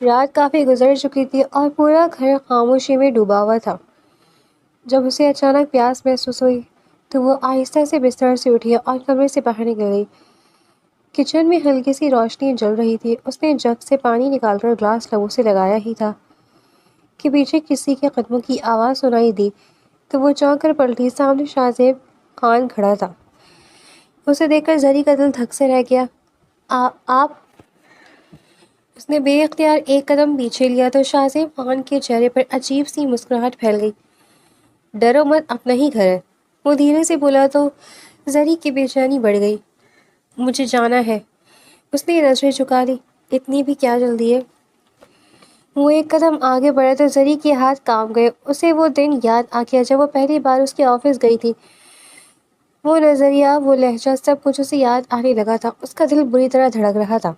رات کافی گزر چکی تھی اور پورا گھر خاموشی میں ڈوبا ہوا تھا۔ جب اسے اچانک پیاس محسوس ہوئی تو وہ آہستہ سے بستر سے اٹھی اور کمرے سے باہر نکل گئی۔ کچن میں ہلکی سی روشنی جل رہی تھی۔ اس نے جگ سے پانی نکال کر گلاس لبوں سے لگایا ہی تھا کہ پیچھے کسی کے قدموں کی آواز سنائی دی تو وہ چونک کر پلٹی۔ سامنے شاہ زیب خان کھڑا تھا۔ اسے دیکھ کر زری کا دل دھک سے رہ گیا۔ آپ؟ اس نے بے اختیار ایک قدم پیچھے لیا تو شاہ زیب خان کے چہرے پر عجیب سی مسکراہٹ پھیل گئی۔ ڈرو مت، اپنا ہی گھر ہے، وہ دھیرے سے بولا تو زری کی بے چینی بڑھ گئی۔ مجھے جانا ہے، اس نے نظریں جھکا لی۔ اتنی بھی کیا جلدی ہے؟ وہ ایک قدم آگے بڑھا تو زری کے ہاتھ کانپ گئے۔ اسے وہ دن یاد آ گیا جب وہ پہلی بار اس کے آفس گئی تھی۔ وہ نظریہ، وہ لہجہ، سب کچھ اسے یاد آنے لگا تھا۔ اس کا دل بری طرح دھڑک رہا تھا۔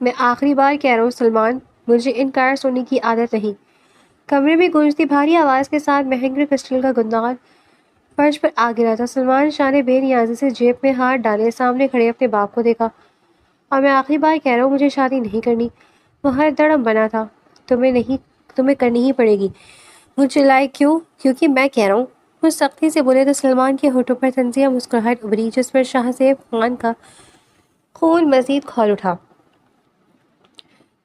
میں آخری بار کہہ رہا ہوں سلمان، مجھے انکار سننے کی عادت نہیں۔ کمرے میں گونجتی بھاری آواز کے ساتھ مہنگے کرسٹل کا گندان فرش پر آ گرا تھا۔ سلمان شاہ نے بے نیازی سے جیب میں ہاتھ ڈالے سامنے کھڑے اپنے باپ کو دیکھا۔ اور میں آخری بار کہہ رہا ہوں، مجھے شادی نہیں کرنی۔ وہ ہر دڑم بنا تھا۔ تمہیں کرنی ہی پڑے گی۔ وہ چلائے، کیوں؟ کیونکہ میں کہہ رہا ہوں۔ وہ سختی سے بولے تو سلمان کے ہونٹوں پر طنزیہ مسکراہٹ ابھری جس پر شاہ زیب خان کا خون مزید کھول اٹھا۔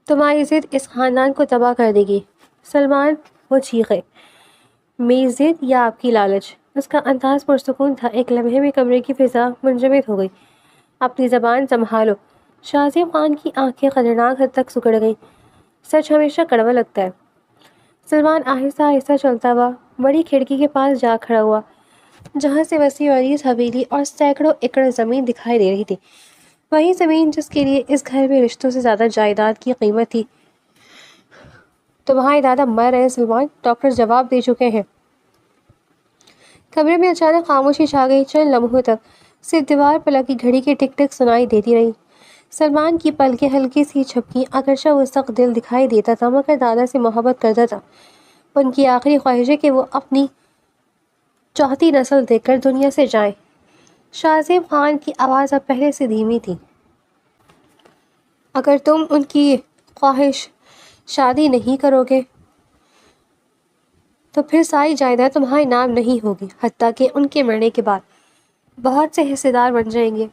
تمہاری ضد اس خاندان کو تباہ کر دے گی سلمان، وہ چیخے۔ میری ضد یا آپ کی لالچ؟ اس کا انداز پرسکون تھا۔ ایک لمحے میں کمرے کی فضا منجمد ہو گئی۔ اپنی زبان سنبھالو۔ شاہ زیب خان کی آنکھیں خطرناک حد تک سکڑ گئیں۔ سچ ہمیشہ کڑوا لگتا ہے۔ سلمان آہستہ آہستہ چلتا ہوا بڑی کھڑکی کے پاس جا کھڑا ہوا جہاں سے وسیع و عریض حویلی اور سینکڑوں ایکڑ زمین دکھائی دے رہی تھی۔ وہی زمین جس کے لیے اس گھر میں رشتوں سے زیادہ جائیداد کی قیمت تھی۔ تمہارے دادا مر رہے ہیں سلمان، ڈاکٹر جواب دے چکے ہیں۔ کمرے میں اچانک خاموشی چھا گئی۔ چند لمحوں تک صرف دیوار پر لگی گھڑی کی ٹک ٹک سنائی دیتی رہی۔ سلمان کی پلکیں ہلکی سی جھپکیں، اگرچہ وہ سخت دل دکھائی دیتا تھا مگر دادا سے محبت کرتا تھا۔ ان کی آخری خواہش ہے کہ وہ اپنی چوتھی نسل دیکھ کر دنیا سے جائیں۔ شاہ زیب خان کی آواز اب پہلے سے دھیمی تھی۔ اگر تم ان کی خواہش شادی نہیں کرو گے تو پھر ساری جائیداد تمہارے نام نہیں ہوگی، حتیٰ کہ ان کے مرنے کے بعد بہت سے حصے دار بن جائیں گے۔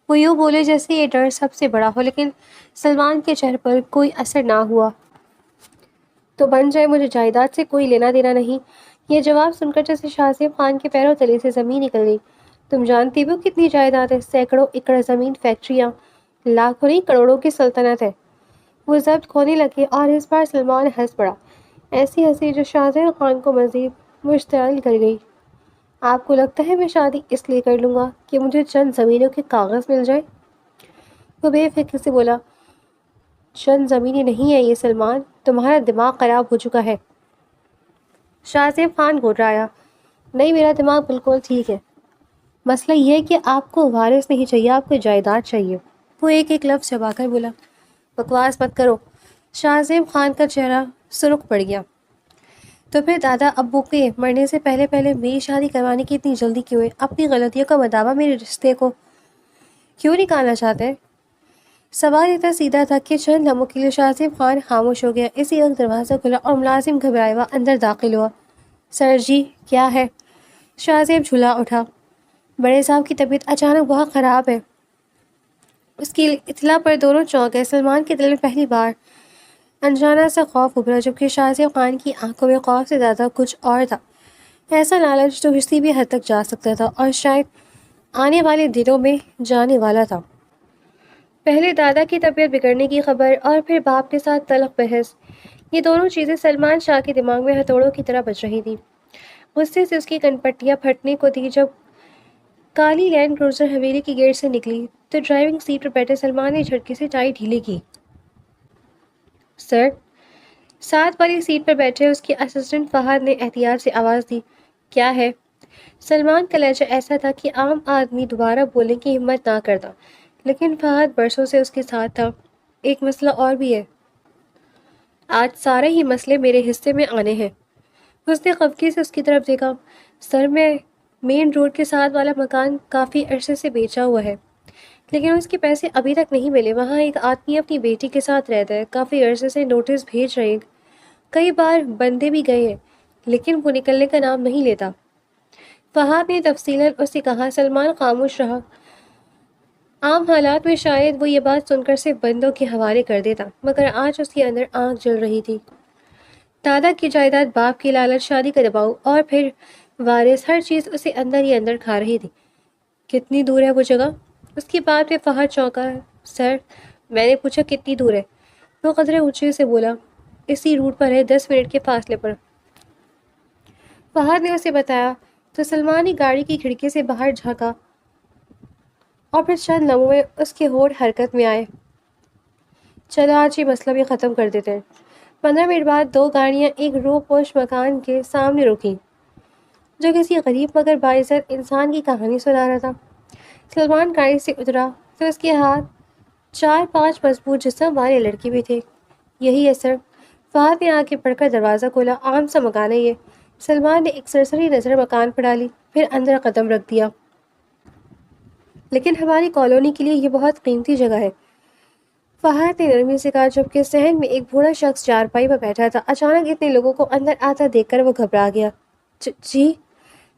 وہ یوں بولے جیسے یہ ڈر سب سے بڑا ہو، لیکن سلمان کے چہرے پر کوئی اثر نہ ہوا۔ تو بن جائے، مجھے جائیداد سے کوئی لینا دینا نہیں۔ یہ جواب سن کر جیسے شاہ زیب خان کے پیروں تلے سے زمین نکل گئی۔ تم جانتی ہو کتنی جائیداد ہے؟ سینکڑوں ایکڑ زمین، فیکٹریاں، لاکھوں نہیں کروڑوں کی سلطنت ہے۔ وہ ضبط کھونے لگے اور اس بار سلمان ہنس پڑا، ایسی ہنسی جو شاہ زیب خان کو مزید مشتعل کر گئی۔ آپ کو لگتا ہے میں شادی اس لیے کر لوں گا کہ مجھے چند زمینوں کے کاغذ مل جائے؟ وہ بے فکر سے بولا، چند زمینیں نہیں ہیں یہ سلمان، تمہارا دماغ خراب ہو چکا ہے۔ شاہ زیب خان گھبرایا، نہیں، میرا دماغ بالکل ٹھیک ہے۔ مسئلہ یہ ہے کہ آپ کو وارث نہیں چاہیے، آپ کو جائیداد چاہیے۔ وہ ایک ایک لفظ چبا کر بولا، بکواس مت کرو۔ شاہ زیب خان کا چہرہ سرخ پڑ گیا۔ تو پھر دادا ابو کے مرنے سے پہلے میری شادی کروانے کی اتنی جلدی کیوں ہے؟ اپنی غلطیوں کا مداوع میرے رشتے کو کیوں نکالنا چاہتے ہیں؟ سوال اتنا سیدھا تھا کہ چند لمحوں کے لیے شاہ زیب خان خاموش ہو گیا۔ اسی وقت دروازہ کھلا اور ملازم گھبرائے ہوا اندر داخل ہوا۔ سر جی، کیا ہے؟ شاہ زیب جھلا اٹھا۔ بڑے صاحب کی طبیعت اچانک بہت خراب ہے۔ اس کی اطلاع پر دونوں چونک گئے۔ سلمان کے دل میں پہلی بار انجانا سا خوف ابھرا، جبکہ شاہ زیب خان کی آنکھوں میں خوف سے زیادہ کچھ اور تھا، ایسا لالچ جو کسی بھی حد تک جا سکتا تھا اور شاید آنے والے دنوں میں جانے والا تھا۔ پہلے دادا کی طبیعت بگڑنے کی خبر اور پھر باپ کے ساتھ تلخ بحث، یہ دونوں چیزیں سلمان شاہ کے دماغ میں ہتھوڑوں کی طرح بج رہی تھیں۔ غصے سے اس کی کنپٹیاں پھٹنے کو تھی جب کالی لینڈ کروزر حویلی کی گیٹ سے نکلی تو ڈرائیونگ سیٹ پر بیٹھے سلمان نے جھٹکے سے ٹائی ڈھیلی کی۔ سر؟ ساتھ والی سیٹ پر بیٹھے اس کے اسسٹنٹ فہد نے احتیاط سے آواز دی، کیا ہے؟ سلمان کا لہجہ ایسا تھا کہ عام آدمی دوبارہ بولنے کی ہمت نہ کرتا، لیکن فہد برسوں سے اس کے ساتھ تھا۔ ایک مسئلہ اور بھی ہے۔ آج سارے ہی مسئلے میرے حصے میں آنے ہیں۔ اس نے خفگی سے اس کی طرف دیکھا۔ سر، میں مین روڈ کے ساتھ والا مکان کافی عرصے سے بیچا ہوا ہے، لیکن اس کے پیسے ابھی تک نہیں ملے۔ وہاں ایک آدمی اپنی بیٹی کے ساتھ رہتا ہے، کافی عرصے سے نوٹس بھیج رہے ہیں، کئی بار بندے بھی گئے ہیں، لیکن وہ نکلنے کا نام نہیں لیتا۔ فہد نے تفصیلاً اس سے کہا۔ سلمان خاموش رہا۔ عام حالات میں شاید وہ یہ بات سن کر صرف بندوں کے حوالے کر دیتا، مگر آج اس کے اندر آنکھ جل رہی تھی۔ دادا کی جائیداد، باپ کی لالچ، شادی کا دباؤ اور پھر وارث، ہر چیز اسے اندر ہی اندر کھا رہی تھی۔ کتنی دور ہے وہ جگہ؟ اس کی بات پہ فہد چونکا۔ سر، میں نے پوچھا کتنی دور ہے؟ وہ قدرے اونچے سے بولا، اسی روٹ پر ہے، 10 منٹ کے فاصلے پر۔ فہد نے اسے بتایا تو سلمان نے گاڑی کی کھڑکی سے باہر جھانکا اور پھر چند لمحوں میں اس کے ہونٹ حرکت میں آئے۔ چلو آج یہ مسئلہ بھی ختم کر دیتے ہیں۔ 15 منٹ بعد 2 گاڑیاں ایک رو پوش مکان کے سامنے رکیں جو کسی غریب مگر باعزت انسان کی کہانی سنا رہا تھا۔ سلمان گاڑی سے اترا تو اس کے ہاتھ 4-5 مضبوط جسم والے لڑکے بھی تھے۔ یہی ہے سر۔ فہد نے آگے بڑھ کر دروازہ کھولا۔ عام سا مکان ہے یہ۔ سلمان نے ایک سرسری نظر مکان پر ڈالی، پھر اندر قدم رکھ دیا۔ لیکن ہماری کالونی کے لیے یہ بہت قیمتی جگہ ہے، فہد نے نرمی سے کہا، جبکہ صحن میں ایک بوڑھا شخص چارپائی پر بیٹھا تھا۔ اچانک اتنے لوگوں کو اندر آتا دیکھ کر وہ گھبرا گیا۔ جی،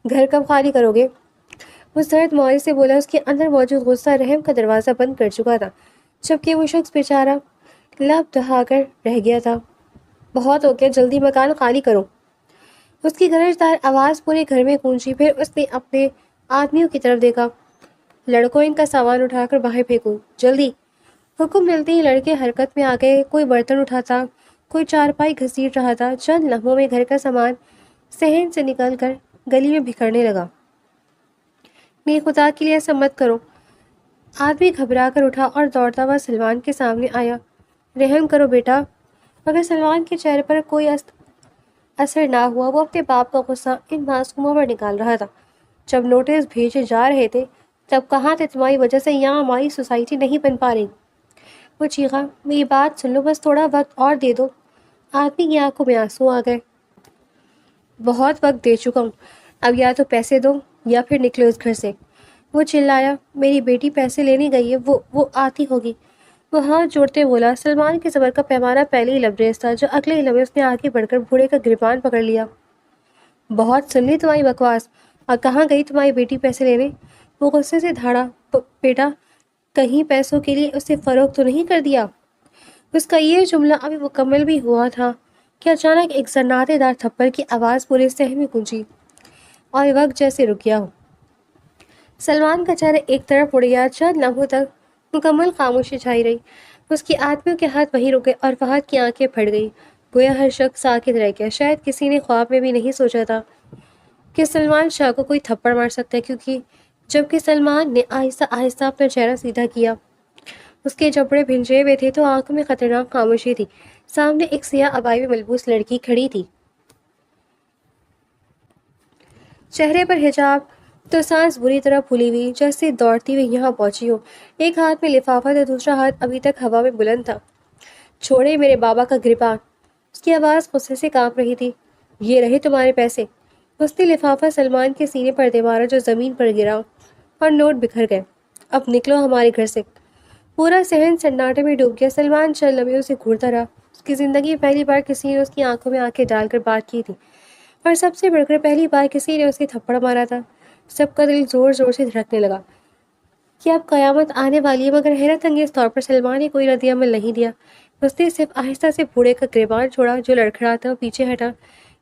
گھر کب خالی کرو گے؟ وہ سرد موری سے بولا۔ اس کے اندر موجود غصہ رحم کا دروازہ بند کر چکا تھا، جبکہ وہ شخص بیچارہ لب دہا کر رہ گیا تھا۔ بہت ہو گیا، جلدی مکان خالی کرو۔ اس کی گرجدار آواز پورے گھر میں گونجی۔ پھر اس نے اپنے آدمیوں کی طرف دیکھا۔ لڑکوں، ان کا سامان اٹھا کر باہر پھینکو، جلدی۔ حکم ملتے ہی لڑکے حرکت میں آ گئے۔ کوئی برتن اٹھاتا، کوئی چارپائی گھسیٹ رہا تھا۔ چند لمحوں میں گھر کا سامان صحن سے نکل کر گلی میں بکھرنے لگا۔ میرے خدا کے لیے ایسا مت کرو۔ آدمی گھبرا کر اٹھا اور دوڑتا ہوا سلمان کے سامنے آیا۔ رحم کرو بیٹا۔ مگر سلمان کے چہرے پر کوئی اثر نہ ہوا۔ وہ اپنے باپ کا غصہ ان معصوموں پر نکال رہا تھا۔ جب نوٹس بھیجے جا رہے تھے تب کہاں تھے؟ تمہاری وجہ سے یہاں ہماری سوسائٹی نہیں بن پا رہی۔ وہ چیخا۔ میری بات سن لو، بس تھوڑا وقت اور دے دو۔ آدمی کی آنکھوں میں آنسو آ گئے۔ بہت وقت دے چکا ہوں، اب یا تو پیسے دو یا پھر نکلو اس گھر سے۔ وہ چلایا۔ میری بیٹی پیسے لینے گئی ہے، وہ آتی ہوگی۔ وہ ہاتھ جوڑتے بولا۔ سلمان کے صبر کا پیمانہ پہلے ہی لبریز تھا، جو اگلے ہی لمحے اس نے آگے بڑھ کر بوڑھے کا گریبان پکڑ لیا۔ بہت سن لی تمہاری بکواس، اور کہاں گئی تمہاری بیٹی پیسے لینے؟ وہ غصے سے دھاڑا۔ بیٹا، کہیں پیسوں کے لیے اسے فروخت تو نہیں کر دیا؟ اس کا یہ جملہ ابھی مکمل بھی ہوا تھا کہ اچانک ایک سناٹے دار تھپڑ کی آواز پورے صحن میں گونجی اور وقت جیسے رک گیا ہو۔ سلمان کا چہرہ ایک طرف اڑ گیا۔ چند لمحوں تک مکمل خاموشی چھائی رہی۔ اس کی آدمیوں کے ہاتھ وہیں رکے اور فہد کی آنکھیں پھٹ گئی۔ گویا ہر شخص ساکت رہ گیا۔ شاید کسی نے خواب میں بھی نہیں سوچا تھا کہ سلمان شاہ کو کوئی تھپڑ مار سکتا ہے، جبکہ سلمان نے آہستہ آہستہ اپنا چہرہ سیدھا کیا۔ اس کے جبڑے بھنجے ہوئے تھے تو آنکھوں میں خطرناک خاموشی تھی۔ سامنے ایک سیاہ عبائی میں ملبوس لڑکی کھڑی تھی، چہرے پر حجاب، تو سانس بری طرح پھولی ہوئی، جیسے دوڑتی ہوئی یہاں پہنچی ہو۔ ایک ہاتھ میں لفافہ تو دوسرا ہاتھ ابھی تک ہوا میں بلند تھا۔ چھوڑے میرے بابا کا گریبان۔ اس کی آواز غصے سے کانپ رہی تھی۔ یہ رہے تمہارے پیسے۔ اس نے لفافہ سلمان کے سینے پر دے مارا، جو زمین پر گرا اور نوٹ بکھر گئے۔ اب نکلو ہمارے گھر سے۔ پورا صحن سناٹے میں ڈوب گیا۔ سلمان چند لمحے اسے گھورتا رہا۔ اس کی زندگی میں پہلی بار کسی نے اس کی آنکھوں میں آنکھیں ڈال کر بات کی تھی، اور سب سے بڑھ کر پہلی بار کسی نے اسے تھپڑ مارا تھا۔ سب کا دل زور زور سے دھڑکنے لگا کہ اب قیامت آنے والی ہے، مگر حیرت انگیز طور پر سلمان نے کوئی رد عمل نہیں دیا۔ اس نے صرف آہستہ سے بوڑھے کا گریبان چھوڑا جو لڑکھڑا تھا، پیچھے ہٹا۔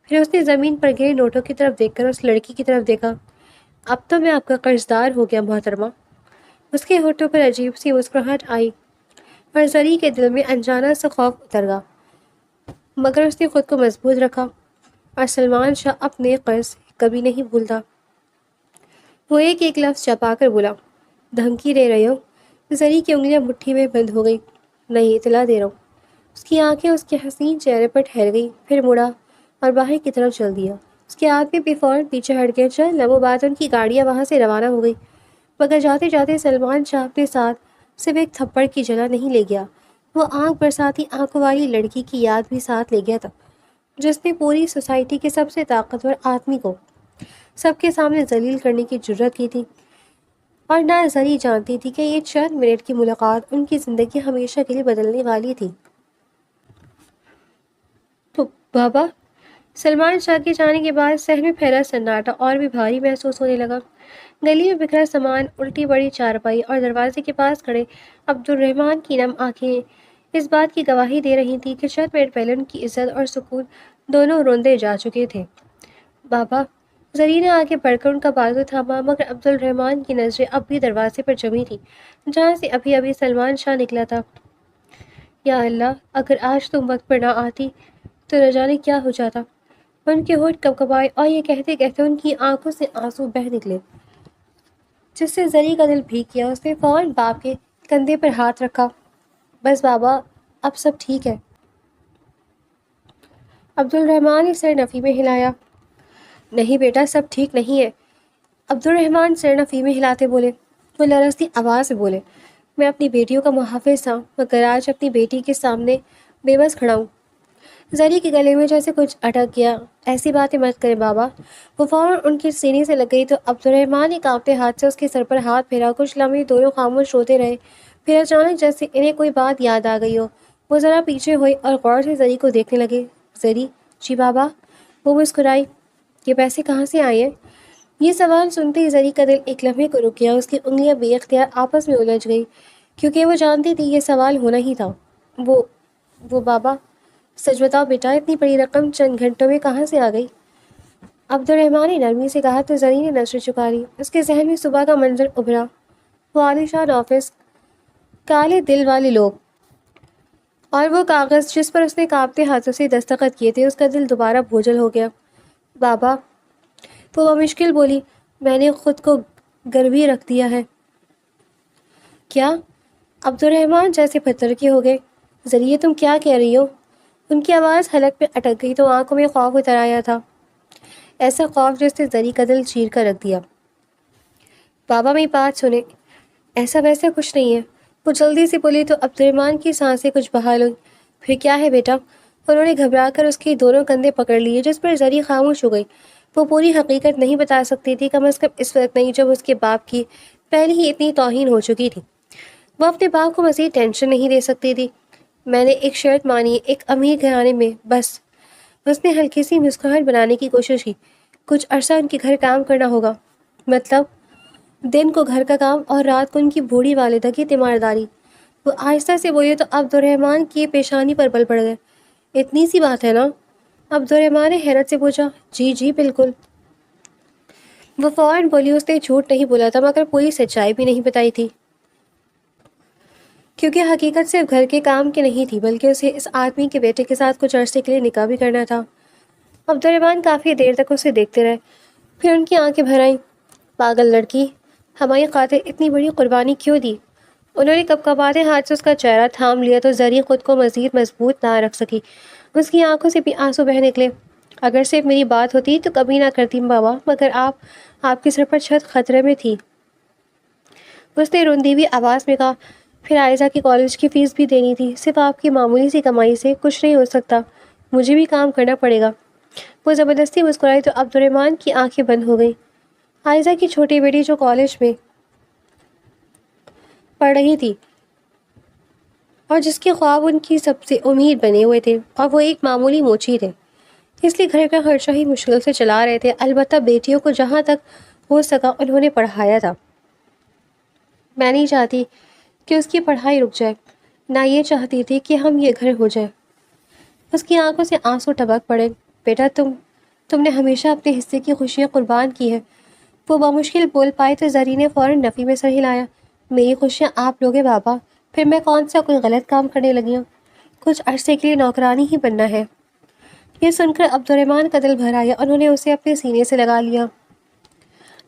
پھر اس نے زمین پر گرے نوٹوں کی طرف دیکھ کر اس لڑکی کی طرف دیکھا۔ اب تو میں آپ کا قرض دار ہو گیا محترمہ۔ اس کے ہونٹوں پر عجیب سی مسکراہٹ آئی اور زری کے دل میں انجانا سا خوف اتر گا، مگر اس نے خود کو مضبوط رکھا، اور سلمان شاہ اپنے قرض کبھی نہیں بھولتا۔ وہ ایک ایک لفظ چپا کر بولا۔ دھمکی دے رہے ہو؟ زری کی انگلیاں مٹھی میں بند ہو گئی۔ نہیں، اطلاع دے رہا ہوں۔ اس کی آنکھیں اس کے حسین چہرے پر ٹھہر گئی، پھر مڑا اور باہر کی طرف چل دیا۔ اس کے آدمی بھی فوراً پیچھے ہٹ گئے۔ چند لمحوں بعد ان کی گاڑیاں وہاں سے روانہ ہو گئی، مگر جاتے جاتے سلمان شاہ اپنے ساتھ صرف ایک تھپڑ کی جگہ نہیں لے گیا، وہ آنکھ برساتی آنکھوں والی لڑکی کی یاد بھی ساتھ لے گیا تھا، جس نے پوری سوسائٹی کے سب سے طاقتور آدمی کو سب کے سامنے ذلیل کرنے کی جرت کی تھی، اور نہ زری جانتی تھی کہ یہ چند منٹ کی ملاقات ان کی زندگی ہمیشہ کے لیے بدلنے والی تھی۔ تو بابا، سلمان شاہ کے جانے کے بعد شہر میں پھیلا سناٹا اور بھی بھاری محسوس ہونے لگا۔ گلی میں بکھرا سامان، الٹی بڑی چارپائی اور دروازے کے پاس کھڑے عبد الرحمن کی نم آنکھیں اس بات کی گواہی دے رہی تھی کہ چند منٹ پہلے ان کی عزت اور سکون دونوں روندے جا چکے تھے۔ بابا، زری نے آگے بڑھ کر ان کا بازو تھاما، مگر عبد الرحمن کی نظریں اب بھی دروازے پر جمی تھیں جہاں سے ابھی ابھی سلمان شاہ نکلا تھا۔ یا اللہ، اگر آج تم وقت پر نہ آتی تو نہ جانے کیا ہو جاتا۔ ان کے ہونٹ کپکپائے اور یہ کہتے کہتے ان کی آنکھوں سے آنسو بہہ نکلے، جس سے زری کا دل بھیگ گیا۔ اس نے فوراً باپ کے کندھے پر ہاتھ رکھا۔ بس بابا، اب سب ٹھیک ہے۔ عبد الرحمن نے سر نفی میں ہلایا۔ نہیں بیٹا، سب ٹھیک نہیں ہے، عبد الرحمن سر نفی میں ہلاتے بولے۔ وہ لرزتی آواز سے بولے، میں اپنی بیٹیوں کا محافظ تھا، مگر آج اپنی بیٹی کے سامنے بے بس کھڑا ہوں۔ زری کے گلے میں جیسے کچھ اٹک گیا۔ ایسی باتیں مت کریں بابا۔ وہ فوراً ان کے سینے سے لگ گئی تو عبد الرحمن نے کانپتے ہاتھ سے اس کے سر پر ہاتھ پھیرا۔ کچھ لمحے دونوں خاموش روتے رہے، پھر اچانک جیسے انہیں کوئی بات یاد آ گئی ہو، وہ ذرا پیچھے ہوئی اور غور سے زری کو دیکھنے لگے۔ زری، جی بابا، وہ مسکرائی۔ یہ پیسے کہاں سے آئے ہیں؟ یہ سوال سنتے ہی زری کا دل ایک لمحے کو رک گیا۔ اس کی انگلیاں بے اختیار آپس میں الجھ گئی، کیونکہ وہ جانتی تھی یہ سوال ہونا ہی تھا۔ وہ بابا، سچ بتاؤ بیٹا، اتنی بڑی رقم چند گھنٹوں میں کہاں سے آ گئی؟ عبد الرحمن نے نرمی سے کہا تو زری نے نظریں چکا لی۔ اس کے ذہن میں صبح کا منظر ابھرا، وہ عالیشان آفس، کالے دل والے لوگ، اور وہ کاغذ جس پر اس نے کانپتے ہاتھوں سے دستخط کیے تھے۔ اس کا دل دوبارہ بوجھل ہو گیا۔ بابا، وہ بمشکل بولی، میں نے خود کو گروی رکھ دیا ہے۔ کیا؟ عبد الرحمن جیسے پتھر کے ہو گئے۔ زری، تم کیا کہہ رہی ہو؟ ان کی آواز حلق پہ اٹک گئی تو آنکھوں میں خوف اتر آیا تھا، ایسا خوف جس نے زری کا دل چیر کر رکھ دیا۔ بابا، میری بات سنیں، ایسا ویسا کچھ نہیں ہے، وہ جلدی سے بولی تو عبد الرحمن کی سانسیں کچھ بحال ہوئی۔ پھر کیا ہے بیٹا؟ انہوں نے گھبرا کر اس کے دونوں کندھے پکڑ لیے، جس پر زری خاموش ہو گئی۔ وہ پوری حقیقت نہیں بتا سکتی تھی، کم از کم اس وقت نہیں جب اس کے باپ کی پہلے ہی اتنی توہین ہو چکی تھی۔ وہ اپنے باپ کو مزید ٹینشن نہیں دے سکتی تھی۔ میں نے ایک شرط مانی، ایک امیر گھرانے میں، بس۔ اس نے ہلکی سی مسکراہٹ بنانے کی کوشش کی۔ کچھ عرصہ ان کے گھر کام کرنا ہوگا۔ مطلب؟ دن کو گھر کا کام اور رات کو ان کی بوڑھی والدہ کی تیمارداری۔ وہ آہستہ سے بولی تو عبد الرحمن کی پیشانی پر بل پڑ گئے۔ اتنی سی بات ہے نا؟ عبد الرحمن نے حیرت سے پوچھا۔ جی جی بالکل۔ وہ فوراً بولی، اس نے جھوٹ نہیں بولا تھا، مگر پوری سچائی بھی نہیں بتائی تھی، کیونکہ حقیقت صرف گھر کے کام کی نہیں تھی، بلکہ اسے اس آدمی کے بیٹے کے ساتھ کچھ عرصے کے لیے نکاح بھی کرنا تھا۔ عبد الرحمن کافی دیر تک اسے دیکھتے رہے، پھر ان کی آنکھیں بھر آئیں۔ پاگل لڑکی، ہماری خاطر اتنی بڑی قربانی کیوں دی؟ انہوں نے کپکپاتے ہاتھ سے اس کا چہرہ تھام لیا تو زری خود کو مزید مضبوط نہ رکھ سکی، اس کی آنکھوں سے بھی آنسو بہہ نکلے۔ اگر صرف میری بات ہوتی تو کبھی نہ کرتی بابا، مگر آپ کی سر پر چھت خطرے میں تھی، اس نے روندی ہوئی آواز میں کہا۔ پھر عائزہ کی کالج کی فیس بھی دینی تھی، صرف آپ کی معمولی سی کمائی سے کچھ نہیں ہو سکتا، مجھے بھی کام کرنا پڑے گا۔ وہ زبردستی مسکرائی تو عبد الرحمن کی آنکھیں بند ہو گئیں۔ عائزہ کی چھوٹی بیٹی جو کالج میں پڑھ رہی تھی اور جس کے خواب ان کی سب سے امید بنے ہوئے تھے، اور وہ ایک معمولی موچی تھے، اس لیے گھر کا خرچہ ہی مشکل سے چلا رہے تھے۔ البتہ بیٹیوں کو جہاں تک ہو سکا انہوں نے پڑھایا تھا۔ میں نہیں چاہتی کہ اس کی پڑھائی رک جائے، نہ یہ چاہتی تھی کہ ہم یہ گھر ہو جائے۔ اس کی آنکھوں سے آنسو ٹپک پڑے۔ بیٹا، تم نے ہمیشہ اپنے حصے کی خوشیاں قربان کی ہیں۔ وہ بمشکل بول پائے تو زری نے فوراً نفی میں سر ہلایا۔ میری خوشیاں آپ لوگے بابا، پھر میں کون سا کوئی غلط کام کرنے لگی ہوں؟ کچھ عرصے کے لیے نوکرانی ہی بننا ہے۔ یہ سن کر عبد الرحمن کا دل بھر آیا، انہوں نے اسے اپنے سینے سے لگا لیا۔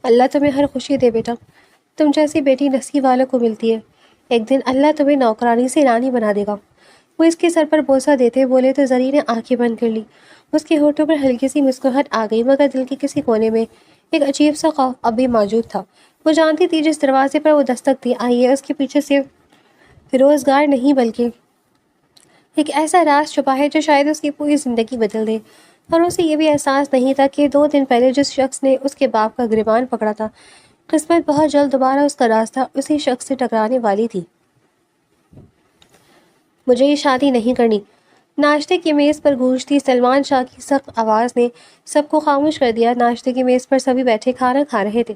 اللہ تمہیں ہر خوشی دے بیٹا، تم جیسی بیٹی نصیب والوں کو ملتی ہے، ایک دن اللہ تمہیں نوکرانی سے رانی بنا دے گا۔ وہ اس کے سر پر بوسہ دیتے بولے تو زری نے آنکھیں بند کر لی۔ اس کے ہونٹوں پر ہلکی سی مسکراہٹ آ گئی، مگر دل کے کسی کونے میں ایک عجیب سا خوف اب بھی موجود تھا۔ وہ جانتی تھی جس دروازے پر وہ دستک دی آئی ہے، اس کے پیچھے صرف روزگار نہیں بلکہ ایک ایسا راز چھپا ہے جو شاید اس کی پوری زندگی بدل دے۔ اور اسے یہ بھی احساس نہیں تھا کہ 2 دن پہلے جس شخص نے اس کے باپ کا گریبان پکڑا تھا، قسمت بہت جلد دوبارہ اس کا راستہ اسی شخص سے ٹکرانے والی تھی۔ مجھے یہ شادی نہیں کرنی۔ ناشتے کی میز پر گونجتی سلمان شاہ کی سخت آواز نے سب کو خاموش کر دیا۔ ناشتے کی میز پر سبھی بیٹھے کھانا کھا رہے تھے،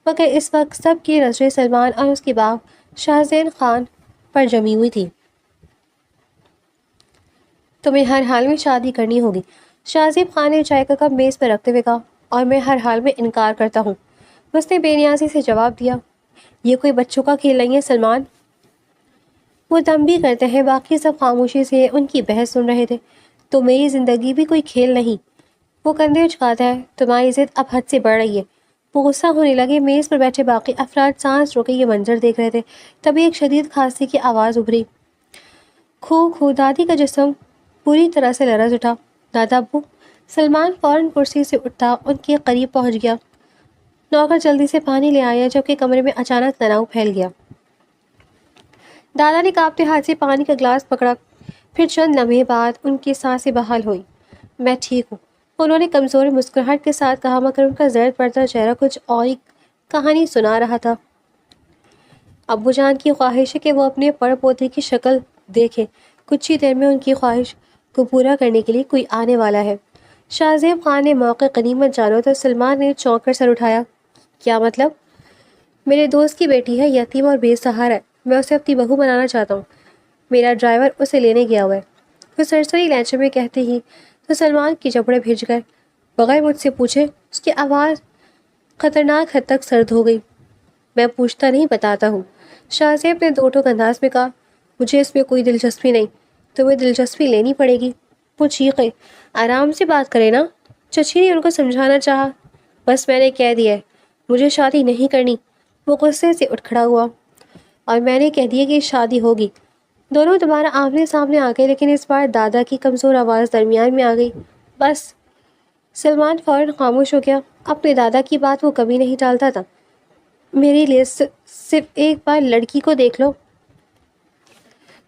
مگر اس وقت سب کی نظریں سلمان اور اس کی باپ شاہزین خان پر جمی ہوئی تھی۔ تمہیں ہر حال میں شادی کرنی ہوگی، شاہزیب خان نے چائے کا کپ میز پر رکھتے ہوئے کہا، اور میں ہر حال میں انکار کرتا ہوں، اس نے بے نیازی سے جواب دیا۔ یہ کوئی بچوں کا کھیل نہیں ہے سلمان، وہ دم بھی کرتے ہیں۔ باقی سب خاموشی سے ان کی بحث سن رہے تھے۔ تو میری زندگی بھی کوئی کھیل نہیں، وہ کندھے اچکاتا ہے۔ تمہاری ضد اب حد سے بڑھ رہی ہے، وہ غصہ ہونے لگے۔ میز پر بیٹھے باقی افراد سانس روکے یہ منظر دیکھ رہے تھے۔ تبھی ایک شدید کھانسی کی آواز ابھری، کھو کھو۔ دادی کا جسم پوری طرح سے لرز اٹھا۔ دادا ابو! سلمان فوراً کرسی سے اٹھتا ان کے قریب پہنچ گیا۔ نوکر جلدی سے پانی لے آیا، جبکہ کمرے میں اچانک تناؤ پھیل گیا۔ دادا نے کانپتے ہاتھ سے پانی کا گلاس پکڑا، پھر چند لمحے بعد ان کی سانسیں بحال ہوئی۔ میں ٹھیک ہوں، انہوں نے کمزور مسکراہٹ کے ساتھ کہا، مگر ان کا زرد پڑتا چہرہ کچھ اور ہی کہانی سنا رہا تھا۔ ابو جان کی خواہش ہے کہ وہ اپنے پڑ پوتے کی شکل دیکھیں، کچھ ہی دیر میں ان کی خواہش کو پورا کرنے کے لیے کوئی آنے والا ہے۔ شاہزیب خان نے موقع غنیمت جانا تو سلمان نے چونک کر سر اٹھایا۔ کیا مطلب؟ میرے دوست کی بیٹی ہے، یتیم اور بے سہارا ہے، میں اسے اپنی بہو بنانا چاہتا ہوں۔ میرا ڈرائیور اسے لینے گیا ہوا ہے، وہ سرسری لہجے میں کہتے ہی تو سلمان کی جبڑے بھیج گئے۔ بغیر مجھ سے پوچھے، اس کی آواز خطرناک حد تک سرد ہو گئی۔ میں پوچھتا نہیں، بتاتا ہوں، شاہزیب نے دو ٹوک انداز میں کہا۔ مجھے اس میں کوئی دلچسپی نہیں، تمہیں دلچسپی لینی پڑے گی، وہ چیخے۔ آرام سے بات کرے نا، چچی نے ان کو سمجھانا چاہا۔ بس میں نے کہہ دیا ہے، مجھے شادی نہیں کرنی، وہ غصے سے اٹھ کھڑا ہوا۔ اور میں نے کہہ دیا کہ شادی ہوگی۔ دونوں دوبارہ آمنے سامنے آ گئے، لیکن اس بار دادا کی کمزور آواز درمیان میں آ گئی۔ بس۔ سلمان فوراً خاموش ہو گیا۔ اپنے دادا کی بات وہ کبھی نہیں ٹالتا تھا۔ میرے لیے صرف ایک بار لڑکی کو دیکھ لو،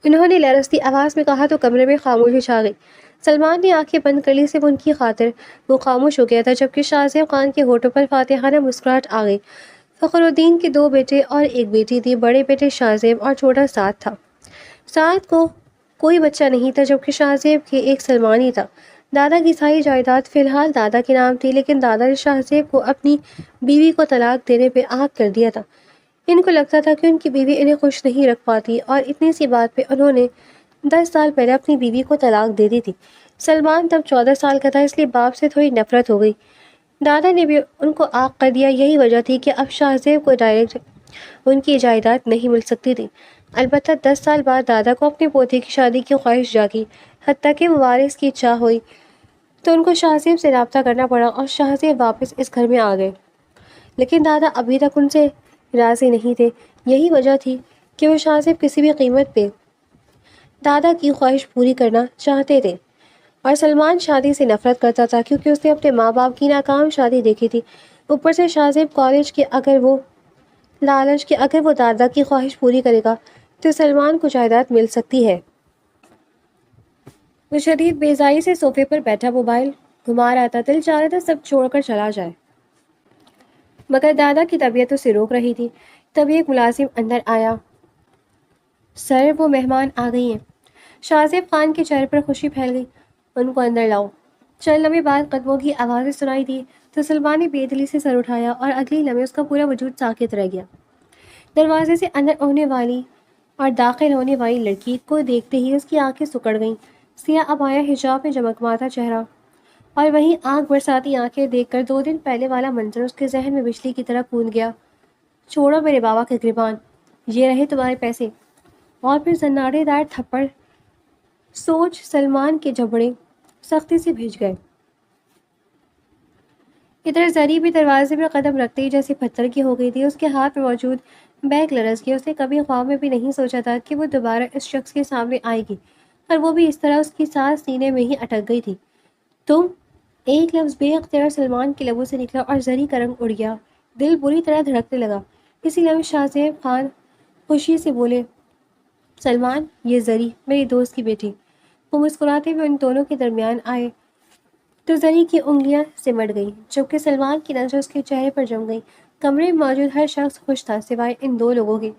انہوں نے لرزتی آواز میں کہا تو کمرے میں خاموشی چھا گئی۔ سلمان نے آنکھیں بند کر لی، صرف ان کی خاطر وہ خاموش ہو گیا تھا، جبکہ شاہزیب خان کے ہونٹوں پر فاتحانہ مسکراہٹ آ گئی۔ فخر الدین کے دو بیٹے اور ایک بیٹی تھی، بڑے بیٹے شاہزیب اور چھوٹا سعد تھا۔ سعد کو کوئی بچہ نہیں تھا، جبکہ شاہزیب کے ایک سلمان ہی تھا۔ دادا کی ساری جائیداد فی الحال دادا کے نام تھی، لیکن دادا نے شاہزیب کو اپنی بیوی کو طلاق دینے پہ آگ کر دیا تھا۔ ان کو لگتا تھا کہ ان کی بیوی انہیں خوش نہیں رکھ پاتی، اور اتنی سی بات پہ انہوں نے 10 سال پہلے اپنی بیوی کو طلاق دے دی تھی۔ سلمان تب 14 سال کا تھا، اس لیے باپ سے تھوڑی نفرت ہو گئی۔ دادا نے بھی ان کو آگ کر دیا، یہی وجہ تھی کہ اب شاہزیب کو ڈائریکٹ ان کی جائیداد نہیں مل سکتی تھی۔ البتہ 10 سال بعد دادا کو اپنے پوتے کی شادی کی خواہش جاگی، حتیٰ کہ وارث کی چاہ ہوئی تو ان کو شاہزیب سے رابطہ کرنا پڑا، اور شاہزیب واپس اس گھر میں آ گئے۔ لیکن دادا ابھی تک ان سے راضی نہیں تھے، یہی وجہ تھی کہ وہ شاہزیب کسی بھی قیمت پہ دادا کی خواہش پوری کرنا چاہتے تھے۔ اور سلمان شادی سے نفرت کرتا تھا، کیونکہ اس نے اپنے ماں باپ کی ناکام شادی دیکھی تھی۔ اوپر سے شاہزیب کالج کے لالچ کہ اگر وہ دادا کی خواہش پوری کرے گا تو سلمان کو جائیداد مل سکتی ہے۔ وہ شدید بیزاری سے صوفے پر بیٹھا موبائل گھما رہا تھا، دل چاہ رہا تھا سب چھوڑ کر چلا جائے، مگر دادا کی طبیعت اسے روک رہی تھی۔ تبھی ایک ملازم اندر آیا۔ سر، وہ مہمان آ گئی ہیں۔ شاہزیب خان کے چہرے پر خوشی پھیل گئی۔ ان کو اندر لاؤ۔ چند لمحے بعد قدموں کی آوازیں سنائی دی تو سلمان نے بے دلی سے سر اٹھایا، اور اگلی لمحے اس کا پورا وجود ساکت رہ گیا۔ دروازے سے اندر ہونے والی اور داخل ہونے والی لڑکی کو دیکھتے ہی اس کی آنکھیں سکڑ گئیں۔ سیاہ عبایا، حجاب میں چمکماتا چہرہ، اور وہیں آنکھ برساتی آنکھیں دیکھ کر 2 دن پہلے والا منظر اس کے ذہن میں بجلی کی طرح کون گیا۔ چھوڑو میرے بابا کے گریبان، یہ رہے تمہارے پیسے۔ اور پھر سناٹے دار تھپڑ سوچ سلمان کے جبڑے سختی سے بھیج گئے۔ ادھر زری بھی دروازے میں قدم رکھتے ہی جیسے پتھر کی ہو گئی تھی، اس کے ہاتھ میں موجود بیگ لرز گیا۔ اس نے کبھی خواب میں بھی نہیں سوچا تھا کہ وہ دوبارہ اس شخص کے سامنے آئے گی، اور وہ بھی اس طرح۔ اس کی سانس سینے میں ہی اٹک گئی تھی۔ تم؟ ایک لفظ بے اختیار سلمان کے لبوں سے نکلا، اور زری کا رنگ اڑ گیا، دل بری طرح دھڑکنے لگا۔ اسی لمحے شاہزیب خان خوشی سے بولے، سلمان، یہ زری میری دوست کی بیٹی۔ وہ مسکراتے ہوئے ان دونوں کے درمیان آئے تو زری کی انگلیاں سمٹ گئیں، جبکہ سلمان کی نظر اس کے چہرے پر جم گئی۔ کمرے میں موجود ہر شخص خوش تھا سوائے ان دو لوگوں کے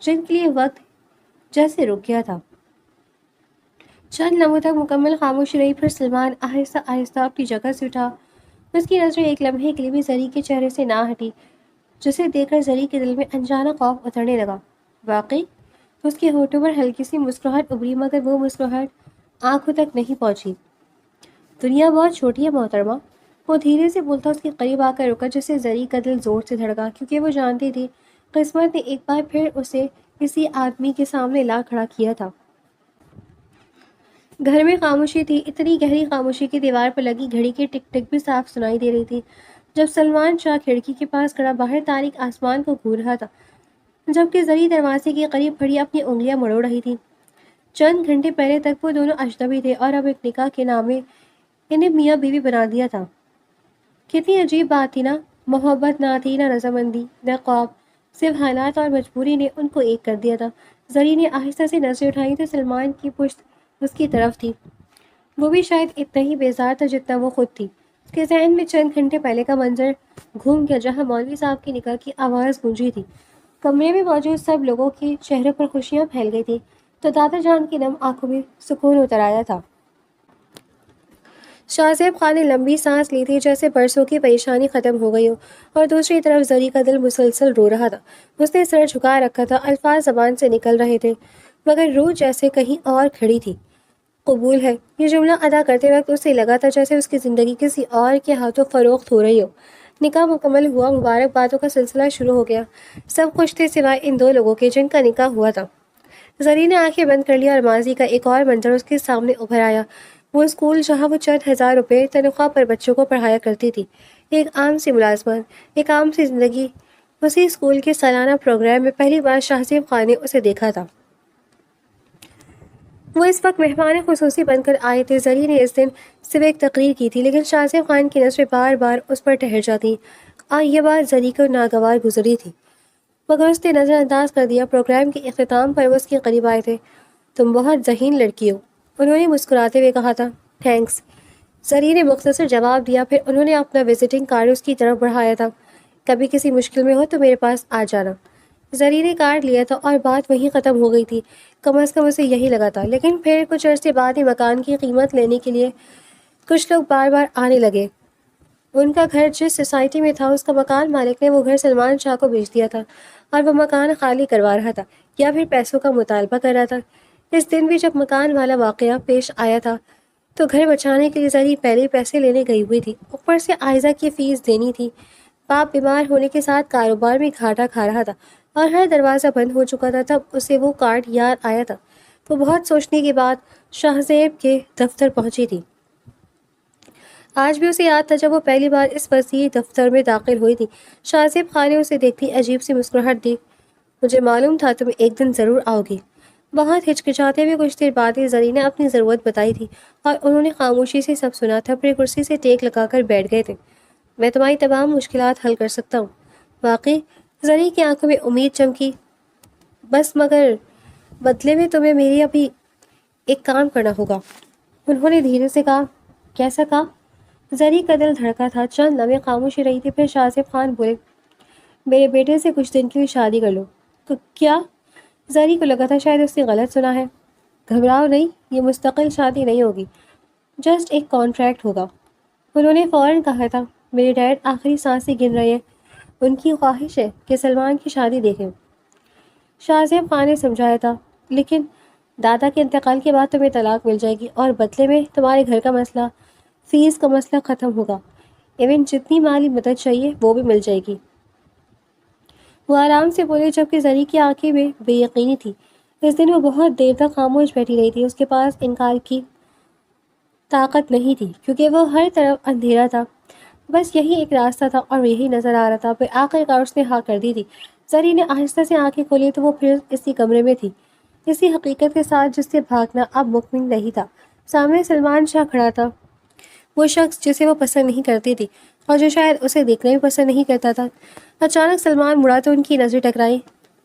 جن کے لیے وقت جیسے رک گیا تھا۔ چند لمحوں تک مکمل خاموشی رہی، پھر سلمان آہستہ آہستہ اپنی جگہ سے اٹھا۔ اس کی نظریں ایک لمحے کے لیے بھی زری کے چہرے سے نہ ہٹی، جسے دیکھ کر زری کے دل میں انجانا خوف اترنے لگا۔ واقعی اس کے ہونٹوں پر ہلکی سی مسکراہٹ ابھری، مگر وہ مسکراہٹ آنکھوں تک نہیں پہنچی۔ دنیا بہت چھوٹی ہے محترمہ، وہ دھیرے سے بولتا، اس کے قریب آ کر رکا، جس سے زری کا دل زور سے دھڑکا، کیونکہ وہ جانتی تھی قسمت نے ایک بار پھر اسے کسی آدمی کے سامنے لا کھڑا کیا تھا۔ گھر میں خاموشی تھی، اتنی گہری خاموشی کی دیوار پر لگی گھڑی کی ٹک ٹک بھی صاف سنائی دے رہی تھی۔ جب سلمان شاہ کھڑکی کے پاس کھڑا باہر تاریک آسمان کو گھور رہا تھا، جبکہ زری دروازے کے قریب کھڑی اپنی انگلیاں مروڑ رہی تھی۔ چند گھنٹے پہلے تک وہ دونوں اجنبی تھے، اور اب ایک نکاح کے نامے انہیں میاں بیوی بنا دیا تھا۔ کتنی عجیب بات تھی نا، محبت نہ تھی، نہ رضامندی، نہ خواب، صرف حالات اور مجبوری نے ان کو ایک کر دیا تھا۔ زری نے آہستہ سے نظریں اٹھائی تو سلمان کی پشت اس کی طرف تھی۔ وہ بھی شاید اتنا ہی بیزار تھا جتنا وہ خود تھی۔ اس کے ذہن میں چند گھنٹے پہلے کا منظر گھوم گیا، جہاں مولوی صاحب کی نکاح کی آواز گونجی تھی، کمرے میں موجود سب لوگوں کے چہروں پر خوشیاں پھیل گئی تھی، تو دادا جان کی نم آنکھوں میں سکون اتر آیا تھا۔ شاہ زیب خان نے لمبی سانس لی تھی، جیسے برسوں کی پریشانی ختم ہو گئی ہو، اور دوسری طرف زری کا دل مسلسل رو رہا تھا۔ اس نے سر جھکا رکھا تھا، الفاظ زبان سے نکل رہے تھے، مگر روح جیسے کہیں اور کھڑی تھی۔ قبول ہے، یہ جملہ ادا کرتے وقت اسے لگا تھا جیسے اس کی زندگی کسی اور کے ہاتھوں فروخت ہو رہی ہو۔ نکاح مکمل ہوا، مبارک باتوں کا سلسلہ شروع ہو گیا۔ سب خوش تھے سوائے ان دو لوگوں کے جن کا نکاح ہوا تھا۔ زری نے آنکھیں بند کر لی اور ماضی کا ایک اور منظر اس کے سامنے ابھر آیا۔ وہ اسکول جہاں وہ چند ہزار روپے تنخواہ پر بچوں کو پڑھایا کرتی تھی، ایک عام سی ملازمت، ایک عام سی زندگی۔ اسی اسکول کے سالانہ پروگرام میں پہلی بار شاہ زیب خان نے اسے دیکھا تھا۔ وہ اس وقت مہمان خصوصی بن کر آئے تھے۔ زری نے اس دن صرف ایک تقریر کی تھی، لیکن شاہ زیب خان کی نظریں بار بار اس پر ٹھہر جاتی، اور یہ بات زری کو ناگوار گزری تھی، مگر اس نے نظر انداز کر دیا۔ پروگرام کے اختتام پر وہ اس کے قریب آئے تھے۔ تم بہت ذہین لڑکی ہو، انہوں نے مسکراتے ہوئے کہا تھا۔ تھینکس، زری نے مختصر جواب دیا، پھر انہوں نے اپنا وزٹنگ کارڈ اس کی طرف بڑھایا تھا۔ کبھی کسی مشکل میں ہو تو میرے پاس آ جانا۔ زری نے کارڈ لیا تھا اور بات وہیں ختم ہو گئی تھی، کم از کم اسے یہی لگا تھا۔ لیکن پھر کچھ عرصے بعد ہی مکان کی قیمت لینے کے لیے کچھ لوگ بار بار آنے لگے۔ ان کا گھر جس سوسائٹی میں تھا، اس کا مکان مالک نے وہ گھر سلمان شاہ کو بیچ دیا تھا، اور وہ مکان خالی کروا رہا تھا یا پھر پیسوں کا مطالبہ کر رہا تھا۔ اس دن بھی جب مکان والا واقعہ پیش آیا تھا تو گھر بچانے کے لیے زری پہلے ہی پیسے لینے گئی ہوئی تھی، اوپر سے عائزہ کی فیس دینی تھی۔ باپ بیمار ہونے کے ساتھ کاروبار میں گھاٹا کھا رہا تھا، اور ہر دروازہ بند ہو چکا تھا۔ تب اسے وہ کارڈ یاد آیا تھا۔ وہ بہت سوچنے کے بعد شاہ زیب کے دفتر پہنچی تھی۔ آج بھی اسے یاد تھا جب وہ پہلی بار اس وسیع دفتر میں داخل ہوئی تھی۔ شاہ زیب خان نے اسے دیکھتی عجیب سی مسکراہٹ دی۔ مجھے معلوم تھا تم ایک دن ضرور آؤ گی۔ بہت ہچکچاتے ہوئے کچھ دیر بعد ہی زری نے اپنی ضرورت بتائی تھی، اور انہوں نے خاموشی سے سب سنا تھا، پھر کرسی سے ٹیک لگا کر بیٹھ گئے تھے۔ میں تمہاری تمام مشکلات حل کر سکتا ہوں۔ واقعی؟ زری کی آنکھوں میں امید چمکی۔ بس مگر بدلے میں تمہیں میری ابھی ایک کام کرنا ہوگا، انہوں نے دھیرے سے کہا۔ کیسا کام؟ زری کا دل دھڑکا تھا۔ چند لمحے خاموشی رہی تھی، پھر شاہ زیب خان بولے، میرے بیٹے سے کچھ دن کے لیے شادی کر لو۔ کیا؟ زری کو لگا تھا شاید اس نے غلط سنا ہے۔ گھبراؤ نہیں، یہ مستقل شادی نہیں ہوگی، جسٹ ایک کانٹریکٹ ہوگا، انہوں نے فوراً کہا تھا۔ میرے ڈیڈ آخری سانسیں گن رہے ہیں، ان کی خواہش ہے کہ سلمان کی شادی دیکھیں۔ شاہ زیب خان نے سمجھایا تھا، لیکن دادا کے انتقال کے بعد تمہیں طلاق مل جائے گی، اور بدلے میں تمہارے گھر کا مسئلہ، فیس کا مسئلہ ختم ہوگا، ایون جتنی مالی مدد چاہیے وہ بھی مل جائے گی۔ وہ آرام سے بولے، جبکہ زری کی آنکھیں میں بے یقینی تھی۔ اس دن وہ بہت دیر تک خاموش بیٹھی رہی تھی۔ اس کے پاس انکار کی طاقت نہیں تھی، کیونکہ وہ ہر طرف اندھیرا تھا۔ بس یہی ایک راستہ تھا، اور یہی نظر آ رہا تھا۔ پھر آخرکار اس نے ہاں کر دی تھی۔ زری نے آہستہ سے آنکھیں کھولی تو وہ پھر اسی کمرے میں تھی، اسی حقیقت کے ساتھ جس سے بھاگنا اب ممکن نہیں تھا۔ سامنے سلمان شاہ کھڑا تھا، وہ شخص جسے وہ پسند نہیں کرتی تھی، اور جو شاید اسے دیکھنا بھی پسند نہیں کرتا تھا۔ اچانک سلمان مڑا تو ان کی نظریں ٹکرائیں۔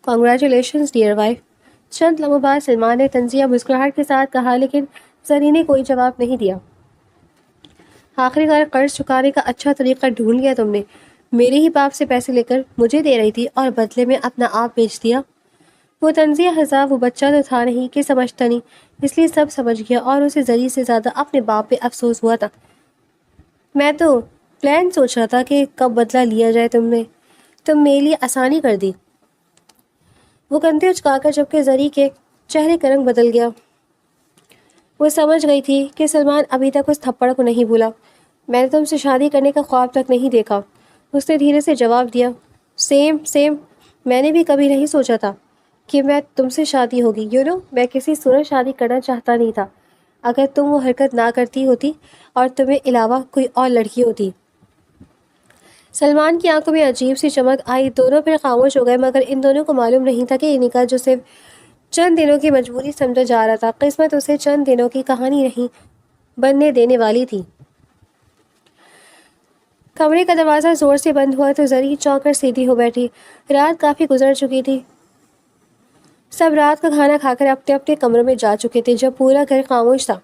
کانگریچولیشنز ڈیئر وائف، چند لمحوں بعد سلمان نے طنزیہ مسکراہٹ کے ساتھ کہا، لیکن زری نے کوئی جواب نہیں دیا۔ آخری کار قرض چکانے کا اچھا طریقہ ڈھونڈ لیا تم نے، میرے ہی باپ سے پیسے لے کر مجھے دے رہی تھی اور بدلے میں اپنا آپ بیچ دیا۔ وہ تنزیہ ہزار وہ بچہ تو تھا نہیں کہ سمجھتا نہیں، اس لیے سب سمجھ گیا اور اسے ذری سے زیادہ اپنے باپ پہ افسوس ہوا تھا۔ میں تو پلان سوچ رہا تھا کہ کب بدلہ لیا جائے، تم میرے لیے آسانی کر دی۔ وہ کندھے اچکا کر جبکہ ذری کے چہرے کا رنگ بدل گیا۔ وہ سمجھ گئی تھی کہ سلمان ابھی تک اس تھپڑ کو نہیں بھولا۔ میں نے تم سے شادی کرنے کا خواب تک نہیں دیکھا، اس نے دھیرے سے جواب دیا۔ سیم میں نے بھی کبھی نہیں سوچا تھا کہ میں تم سے شادی ہوگی۔ میں کسی صورت شادی کرنا چاہتا نہیں تھا۔ اگر تم وہ حرکت نہ کرتی ہوتی اور تمہیں علاوہ کوئی اور لڑکی ہوتی۔ سلمان کی آنکھوں میں عجیب سی چمک آئی، دونوں پھر خاموش ہو گئے، مگر ان دونوں کو معلوم نہیں تھا کہ یہ نکاح جو صرف چند دنوں کی مجبوری سمجھا جا رہا تھا، قسمت اسے چند دنوں کی کہانی نہیں بننے دینے والی تھی۔ کمرے کا دروازہ زور سے بند ہوا تو ذری چونک کر سیدھی ہو بیٹھی۔ رات کافی گزر چکی تھی، سب رات کا کھانا کھا کر اپنے اپنے کمروں میں جا چکے تھے جب پورا گھر خاموش تھا،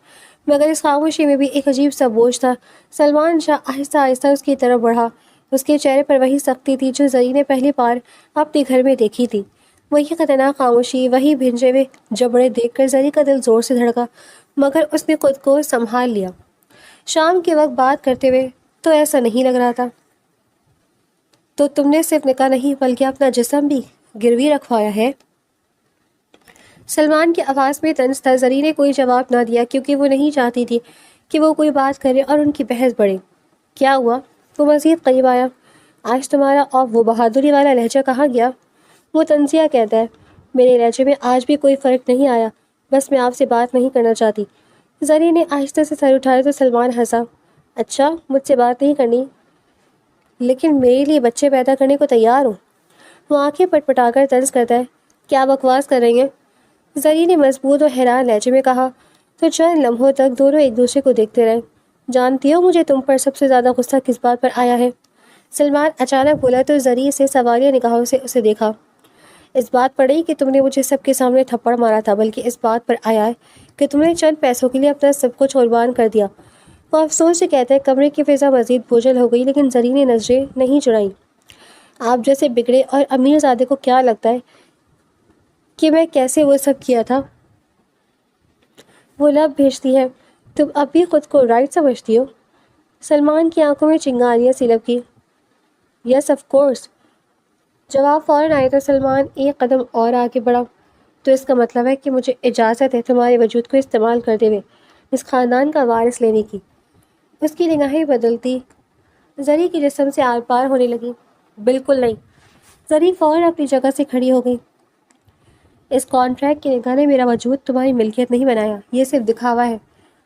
مگر اس خاموشی میں بھی ایک عجیب سا بوجھ تھا۔ سلمان شاہ آہستہ آہستہ اس کی طرف بڑھا، اس کے چہرے پر وہی سختی تھی جو ذری نے پہلی بار اپنے گھر میں دیکھی تھی، وہی خطرناک خاموشی، وہی بھنجے ہوئے جبڑے دیکھ کر ذری کا دل زور سے دھڑکا، مگر اس نے خود کو سنبھال لیا۔ شام کے وقت بات کرتے ہوئے تو ایسا نہیں لگ رہا تھا۔ تو تم نے صرف نکاح نہیں بلکہ اپنا جسم بھی گروی رکھوایا ہے؟ سلمان کی آواز میں طنز تھا۔ ذری نے کوئی جواب نہ دیا کیونکہ وہ نہیں چاہتی تھی کہ وہ کوئی بات کرے اور ان کی بحث بڑھے۔ کیا ہوا؟ وہ مزید قریب آیا۔ آج تمہارا اور وہ بہادری والا لہجہ کہاں گیا؟ وہ تنزیہ کہتا ہے، میرے لہجے میں آج بھی کوئی فرق نہیں آیا، بس میں آپ سے بات نہیں کرنا چاہتی۔ ذری نے آہستہ سے سر اٹھایا تو سلمان ہنسا۔ اچھا، مجھ سے بات نہیں کرنی لیکن میرے لیے بچے پیدا کرنے کو تیار ہوں؟ وہ آنکھیں پٹ پٹا کر طنز کرتا ہے، کیا بکواس کر رہی ہیں؟ ذری نے مضبوط اور حیران لہجے میں کہا۔ تو چند لمحوں تک دونوں ایک دوسرے کو دیکھتے رہے۔ جانتی ہو مجھے تم پر سب سے زیادہ غصہ کس بات پر آیا ہے؟ سلمان اچانک بولا تو ذری سے سوالیہ نگاہوں سے اسے دیکھا۔ اس بات پر نہیں کہ تم نے مجھے سب کے سامنے تھپڑ مارا تھا، بلکہ اس بات پر آیا ہے کہ تم نے چند پیسوں کے لیے اپنا سب کچھ قربان کر دیا۔ وہ افسوس سے کہتا ہے۔ کمرے کی فضا مزید بوجھل ہو گئی لیکن ذری نے نظریں نہیں چڑھائیں۔ آپ جیسے بگڑے اور امیر زادے کو کیا لگتا ہے کہ میں کیسے وہ سب کیا تھا؟ وہ لب بھیجتی ہے، تم اب بھی خود کو رائٹ سمجھتی ہو؟ سلمان کی آنکھوں میں چنگاریاں سی لپکی۔ Yes of course. جواب فوراً آیا تو سلمان ایک قدم اور آگے بڑھا۔ تو اس کا مطلب ہے کہ مجھے اجازت ہے تمہارے وجود کو استعمال کرتے ہوئے اس خاندان کا وارث لینے کی؟ اس کی نگاہیں بدلتی ذری کے جسم سے آر پار ہونے لگی۔ بالکل نہیں۔ ذری فوراً اپنی جگہ سے کھڑی ہو گئی۔ اس کانٹریکٹ کی نگاہ نے میرا وجود تمہاری ملکیت نہیں بنایا، یہ صرف دکھاوا ہے۔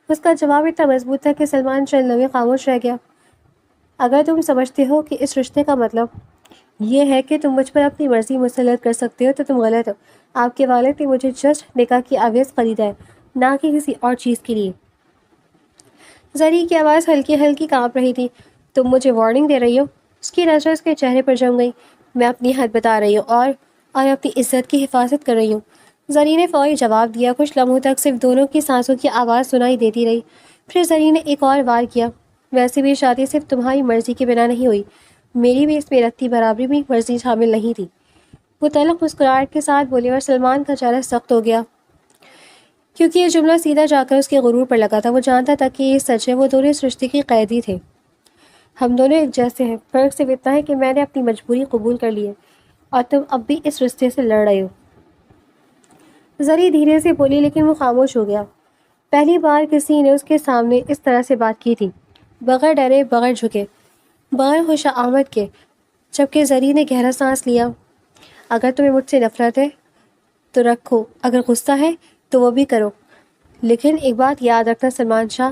اس کا جواب اتنا مضبوط تھا کہ سلمان چند لمحے خاموش رہ گیا۔ اگر تم سمجھتے ہو کہ اس رشتے کا مطلب یہ ہے کہ تم مجھ پر اپنی مرضی مسلط کر سکتے ہو تو تم غلط ہو۔ آپ کے والد نے مجھے جسٹ نکاح کی آویز خریدا ہے، نہ کہ کسی اور چیز کے لیے۔ ذری کی آواز ہلکی ہلکی کانپ رہی تھی۔ تم مجھے وارننگ دے رہی ہو؟ اس کی نظر اس کے چہرے پر جم گئی۔ میں اپنی حد بتا رہی ہوں اور اپنی عزت کی حفاظت کر رہی ہوں۔ ذری نے فوری جواب دیا۔ کچھ لمحوں تک صرف دونوں کی سانسوں کی آواز سنائی دیتی رہی، پھر ذری نے ایک اور وار کیا۔ ویسے بھی شادی صرف تمہاری مرضی کے بنا نہیں ہوئی، میری بھی اس میں رتی برابری بھی مرضی شامل نہیں تھی۔ وہ تلخ مسکراہٹ کے ساتھ بولے اور سلمان کا چہرہ سخت ہو گیا کیونکہ یہ جملہ سیدھا جا کر اس کے غرور پر لگا تھا۔ وہ جانتا تھا کہ یہ سچ ہے، وہ دونوں اس رشتے کی قیدی تھے۔ ہم دونوں ایک جیسے ہیں، فرق صرف اتنا ہے کہ میں نے اپنی مجبوری قبول کر لی ہے اور تم اب بھی اس رشتے سے لڑ رہے ہو۔ ذری دھیرے سے بولی لیکن وہ خاموش ہو گیا۔ پہلی بار کسی نے اس کے سامنے اس طرح سے بات کی تھی، بغیر ڈرے، بغیر جھکے، بغیر خوش آمد کے، جبکہ ذری نے گہرا سانس لیا۔ اگر تمہیں مجھ سے نفرت ہے تو رکھو، اگر غصہ ہے تو وہ بھی کرو، لیکن ایک بات یاد رکھنا سلمان شاہ۔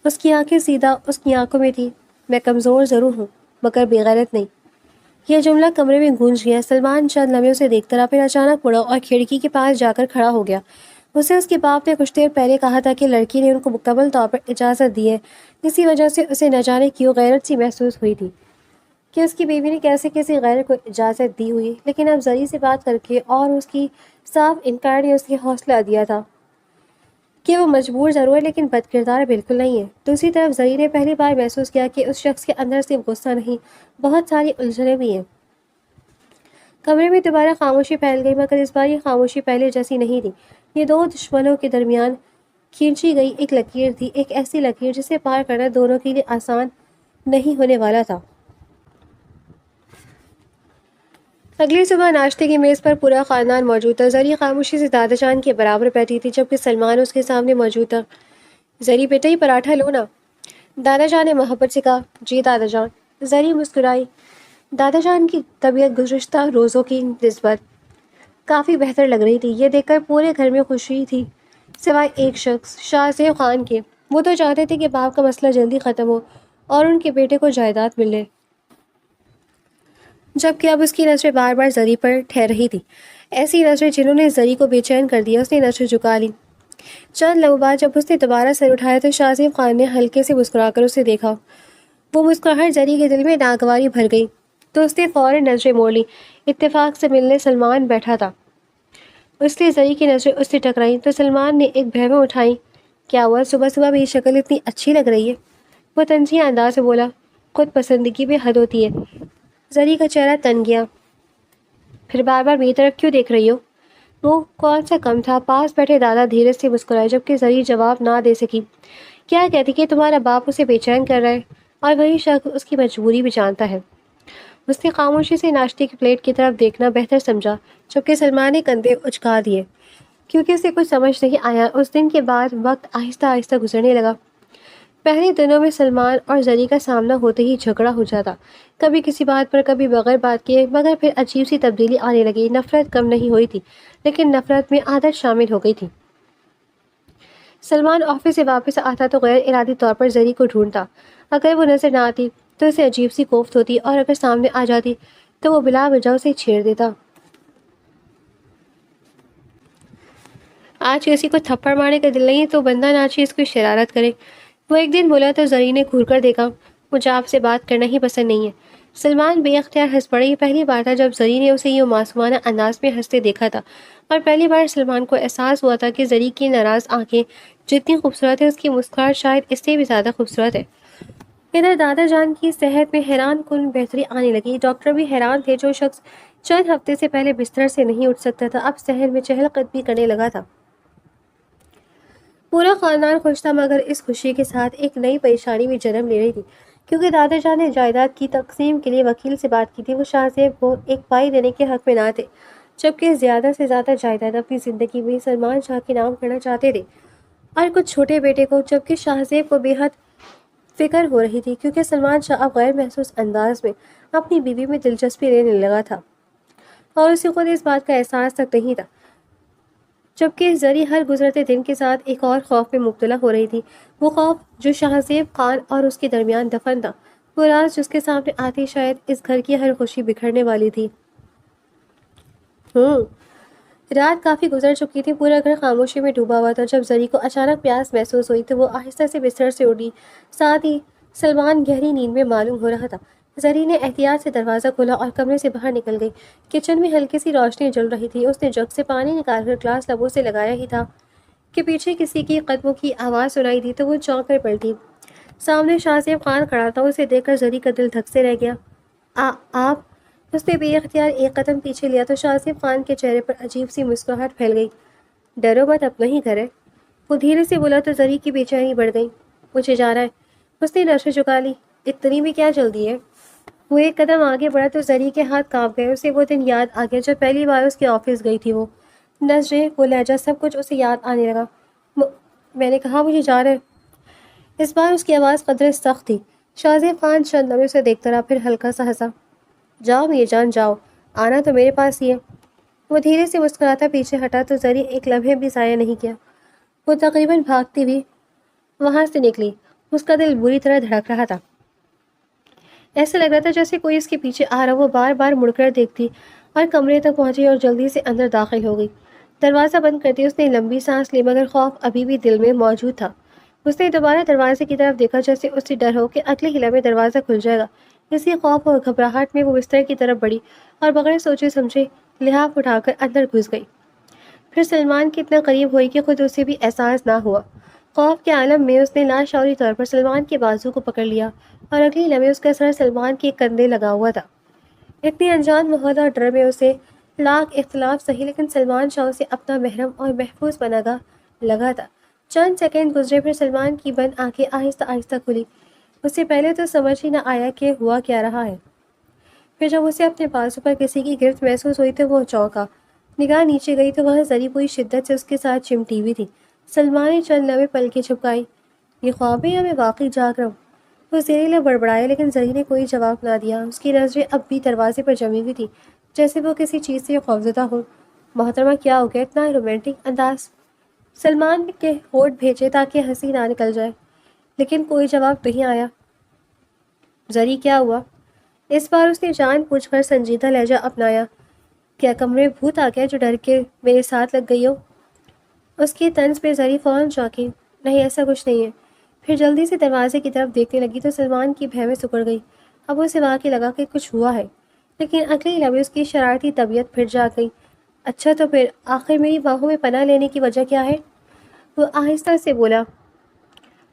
اس کی آنکھیں سیدھا اس کی آنکھوں میں تھی۔ میں کمزور ضرور ہوں مگر بے غیرت نہیں۔ یہ جملہ کمرے میں گونج گیا۔ سلمان چند لمحے اسے دیکھتا رہا، پھر اچانک مڑا اور کھڑکی کے پاس جا کر کھڑا ہو گیا۔ اسے اس کے باپ نے کچھ دیر پہلے کہا تھا کہ لڑکی نے ان کو مکمل طور پر اجازت دی ہے، اسی وجہ سے اسے نہ جانے کیوں غیرت سی محسوس ہوئی تھی کہ اس کی بیوی نے کیسے کسی غیر کو اجازت دی ہوئی، لیکن اب ذری سے بات کر کے اور اس کی صاف انکار نے اس کی حوصلہ دیا تھا کہ وہ مجبور ضرور ہے لیکن بد کردار بالکل نہیں ہے۔ دوسری طرف زری نے پہلی بار محسوس کیا کہ اس شخص کے اندر صرف غصہ نہیں، بہت ساری الجھنیں بھی ہیں۔ کمرے میں دوبارہ خاموشی پھیل گئی، مگر اس بار یہ خاموشی پہلے جیسی نہیں تھی۔ یہ دو دشمنوں کے درمیان کھینچی گئی ایک لکیر تھی، ایک ایسی لکیر جسے پار کرنا دونوں کے لیے آسان نہیں ہونے والا تھا۔ اگلی صبح ناشتے کی میز پر پورا خاندان موجود تھا۔ زری خاموشی سے دادا جان کے برابر بیٹھی تھی، جبکہ سلمان اس کے سامنے موجود تھا۔ زری بیٹا یہ پراٹھا لو نا، دادا جان نے محبت سے کہا۔ جی دادا جان، زری مسکرائی۔ دادا جان کی طبیعت گزشتہ روزوں کی نسبت کافی بہتر لگ رہی تھی۔ یہ دیکھ کر پورے گھر میں خوشی تھی، سوائے ایک شخص، شاہ زیب خان کے۔ وہ تو چاہتے تھے کہ باپ کا مسئلہ جلدی ختم ہو اور ان کے بیٹے کو جائیداد ملے، جبکہ اب اس کی نظریں بار بار زری پر ٹھہر رہی تھی، ایسی نظریں جنہوں نے زری کو بے چین کر دیا۔ اس نے نظریں جھکا لی۔ چند لمحوں بعد جب اس نے دوبارہ سر اٹھایا تو شاہ زیب خان نے ہلکے سے مسکرا کر اسے دیکھا۔ وہ مسکراہٹ زری کے دل میں ناگواری بھر گئی تو اس نے فوراً نظریں موڑ لی۔ اتفاق سے ملنے سلمان بیٹھا تھا، اس لیے زری کی نظریں اس سے ٹکرائیں تو سلمان نے ایک بہمیں اٹھائیں۔ کیا ہوا، صبح صبح میری شکل اتنی اچھی لگ رہی ہے؟ وہ طنزیہ انداز سے بولا۔ خود پسندگی بھی حد ہوتی ہے۔ زری کا چہرہ تن گیا۔ پھر بار بار میری طرف کیوں دیکھ رہی ہو؟ وہ کون سا کم تھا؟ پاس بیٹھے دادا دھیرے سے مسکرائے، جبکہ زری جواب نہ دے سکی۔ کیا کہتی کہ تمہارا باپ اسے بے چین کر رہا ہے اور وہی شخص اس کی مجبوری بھی جانتا ہے؟ اس نے خاموشی سے ناشتے کی پلیٹ کی طرف دیکھنا بہتر سمجھا، جبکہ سلمان نے کندھے اچکا دیے کیونکہ اسے کچھ سمجھ نہیں آیا۔ اس دن کے بعد وقت آہستہ آہستہ گزرنے لگا۔ پہلے دنوں میں سلمان اور زری کا سامنا ہوتے ہی جھگڑا ہو جاتا، کبھی کسی بات پر، کبھی بغیر بات کیے، مگر پھر عجیب سی تبدیلی آنے لگی۔ نفرت کم نہیں ہوئی تھی، لیکن نفرت میں عادت شامل ہو گئی تھی۔ سلمان آفس سے واپس آتا تو غیر ارادی طور پر زری کو ڈھونڈتا۔ اگر وہ نظر نہ آتی تو اسے عجیب سی کوفت ہوتی، اور اگر سامنے آ جاتی تو وہ بلا وجہ اسے چھیڑ دیتا۔ آج کسی کو تھپڑ مارنے کا دل نہیں تو بندہ ناچیز کوئی شرارت کرے، وہ ایک دن بولا تو زری نے گھور کر دیکھا۔ مجھے آپ سے بات کرنا ہی پسند نہیں ہے۔ سلمان بے اختیار ہنس پڑے۔ یہ پہلی بار تھا جب زری نے اسے یوں معصومانہ انداز میں ہنستے دیکھا تھا، اور پہلی بار سلمان کو احساس ہوا تھا کہ زری کی ناراض آنکھیں جتنی خوبصورت ہے، اس کی مسکراہٹ شاید اس سے بھی زیادہ خوبصورت ہے۔ ادھر دادا جان کی صحت میں حیران کن بہتری آنے لگی۔ ڈاکٹر بھی حیران تھے۔ جو شخص چند ہفتے سے پہلے بستر سے نہیں اٹھ سکتا تھا اب صحن میں چہل قدمی کرنے لگا تھا۔ پورا خاندان خوش تھا، مگر اس خوشی کے ساتھ ایک نئی پریشانی بھی جنم لے رہی تھی، کیونکہ دادا جان نے جائیداد کی تقسیم کے لیے وکیل سے بات کی تھی۔ وہ شاہ زیب کو ایک پائی دینے کے حق میں نہ تھے، جبکہ زیادہ سے زیادہ جائیداد اپنی زندگی میں سلمان شاہ کے نام کرنا چاہتے تھے، اور کچھ چھوٹے بیٹے کو، جبکہ شاہ زیب کو بے حد فکر ہو رہی تھی، کیونکہ سلمان شاہ اب غیر محسوس انداز میں اپنی بیوی میں دلچسپی لینے لگا تھا، اور اسے خود اس بات کا احساس تک نہیں تھا۔ جبکہ زری ہر گزرتے دن کے ساتھ ایک اور خوف میں مبتلا ہو رہی تھی، وہ خوف جو شاہ زیب خان اور اس کے درمیان دفن تھا، وہ راز جس کے سامنے آتی شاید اس گھر کی ہر خوشی بکھرنے والی تھی۔ رات کافی گزر چکی تھی، پورا گھر خاموشی میں ڈوبا ہوا تھا۔ جب زری کو اچانک پیاس محسوس ہوئی تو وہ آہستہ سے بستر سے اٹھی، ساتھ ہی سلمان گہری نیند میں معلوم ہو رہا تھا۔ زری نے احتیاط سے دروازہ کھولا اور کمرے سے باہر نکل گئی۔ کچن میں ہلکی سی روشنی جل رہی تھی۔ اس نے جگ سے پانی نکال کر گلاس لبوں سے لگایا ہی تھا کہ پیچھے کسی کی قدموں کی آواز سنائی دی تو وہ چونک کر پلٹی۔ سامنے شاہ زیب خان کھڑا تھا۔ اسے دیکھ کر زری کا دل دھک سے رہ گیا۔ آپ؟ اس نے بے اختیار ایک قدم پیچھے لیا تو شاہ زیب خان کے چہرے پر عجیب سی مسکراہٹ پھیل گئی۔ ڈرو مت، اپنا ہی گھر ہے، وہ دھیرے سے بولا تو زری کی بے چینی بڑھ گئی۔ مجھے جانا ہے، اس نے نظریں جھکا لی۔ اتنی بھی کیا جلدی ہے؟ وہ ایک قدم آگے بڑھا تو زری کے ہاتھ کانپ گئے۔ اسے وہ دن یاد آ گیا جب پہلی بار اس کے آفس گئی تھی۔ وہ نظریں، وہ لہجہ، سب کچھ اسے یاد آنے لگا۔ میں نے کہا مجھے جانا ہے۔ اس بار اس کی آواز قدرے سخت تھی۔ شاہ زیب خان چند لمحے اسے دیکھتا رہا، پھر ہلکا سا ہنسا۔ جاؤ میری جان جاؤ، آنا تو میرے پاس ہی ہے۔ وہ دھیرے سے مسکراتا پیچھے ہٹا تو زری ایک لمحے بھی ضائع نہیں کیا۔ وہ تقریباً بھاگتی ہوئی وہاں سے نکلی۔ اس کا دل بری طرح دھڑک رہا تھا۔ ایسا لگ رہا تھا جیسے کوئی اس کے پیچھے آ رہا۔ وہ بار بار مڑ کر دیکھتی اور کمرے تک پہنچی اور جلدی سے اندر داخل ہو گئی۔ دروازہ بند کرتی اس نے لمبی سانس لی، مگر خوف ابھی بھی دل میں موجود تھا۔ اس نے دوبارہ دروازے کی طرف دیکھا، جیسے اس سے ڈر ہو کہ اگلے ہی لمحے دروازہ کھل جائے گا۔ اسی خوف اور گھبراہٹ میں وہ بستر کی طرف بڑھی اور بغیر سوچے سمجھے لحاف اٹھا کر اندر گھس گئی۔ پھر سلمان کے اتنا قریب ہوئی کہ خود اسے بھی احساس نہ ہوا۔ خوف کے عالم میں اس نے لاشعوری طور پر سلمان کے بازو کو پکڑ لیا اور اگلی لمحے اس کا سر سلمان کے کندھے لگا ہوا تھا۔ اتنی انجان ماحول اور ڈر میں اسے لاکھ اختلاف سہی، لیکن سلمان شاہ اسے اپنا محرم اور محفوظ بناگا لگا تھا۔ چند سیکنڈ گزرے، پھر سلمان کی بند آنکھیں آہستہ آہستہ کھلی۔ اسے پہلے تو سمجھ ہی نہ آیا کہ ہوا کیا رہا ہے۔ پھر جب اسے اپنے بازو پر کسی کی گرفت محسوس ہوئی تو وہ چونکا۔ نگاہ نیچے گئی تو وہاں زری پوری شدت سے اس کے ساتھ چمٹی ہوئی تھی۔ سلمان نے چند لمحے پلکیں جھپکائی۔ یہ خواب ہے یا میں واقعی جاگ رہا ہوں؟ وہ زہریلا بڑبڑایا، لیکن زری نے کوئی جواب نہ دیا۔ اس کی نظریں اب بھی دروازے پر جمی ہوئی تھی، جیسے وہ کسی چیز سے خوفزدہ ہو۔ محترمہ کیا ہو گیا؟ اتنا رومانٹک انداز؟ سلمان کے ہونٹ بھیجے تاکہ ہنسی نہ نکل جائے، لیکن کوئی جواب نہیں آیا۔ زری کیا ہوا؟ اس بار اس نے جان بوجھ کر سنجیدہ لہجہ اپنایا۔ کیا کمرے بھوت آ گیا جو ڈر کے میرے ساتھ لگ گئی ہو؟ اس کی طنز پہ زری فوراً چونکی۔ نہیں، ایسا کچھ نہیں ہے۔ پھر جلدی سے دروازے کی طرف دیکھنے لگی تو سلمان کی بھویں سکڑ گئی۔ اب اسے واقعی لگا کہ کچھ ہوا ہے، لیکن اگلی لمحے اس کی شرارتی طبیعت پھر جاگ گئی۔ اچھا تو پھر آخر میری باہوں میں پناہ لینے کی وجہ کیا ہے؟ وہ آہستہ سے بولا،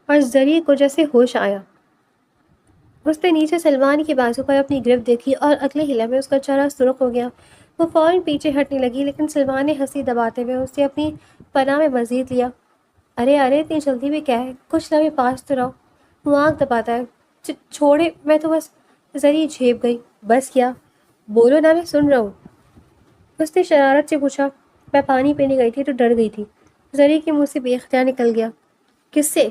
اور زری کو جیسے ہوش آیا۔ اس نے نیچے سلمان کے بازو پر اپنی گرفت دیکھی اور اگلے ہی لمحے اس کا چہرہ سرخ ہو گیا۔ وہ فوراً پیچھے ہٹنے لگی، لیکن سلمان نے ہنسی دباتے ہوئے اسے اپنی پناہ میں مزید لیا۔ ارے اتنی جلدی بھی کیا ہے؟ کچھ لمحے پاس تو رہو۔ وہ آنکھ دباتا ہے۔ چھوڑے، میں تو بس… زری جھیپ گئی۔ بس کیا؟ بولو نا، میں سن رہا ہوں۔ اس نے شرارت سے پوچھا۔ میں پانی پینے گئی تھی تو ڈر گئی تھی۔ زری کے منہ سے بے اختیار نکل گیا۔ کس سے؟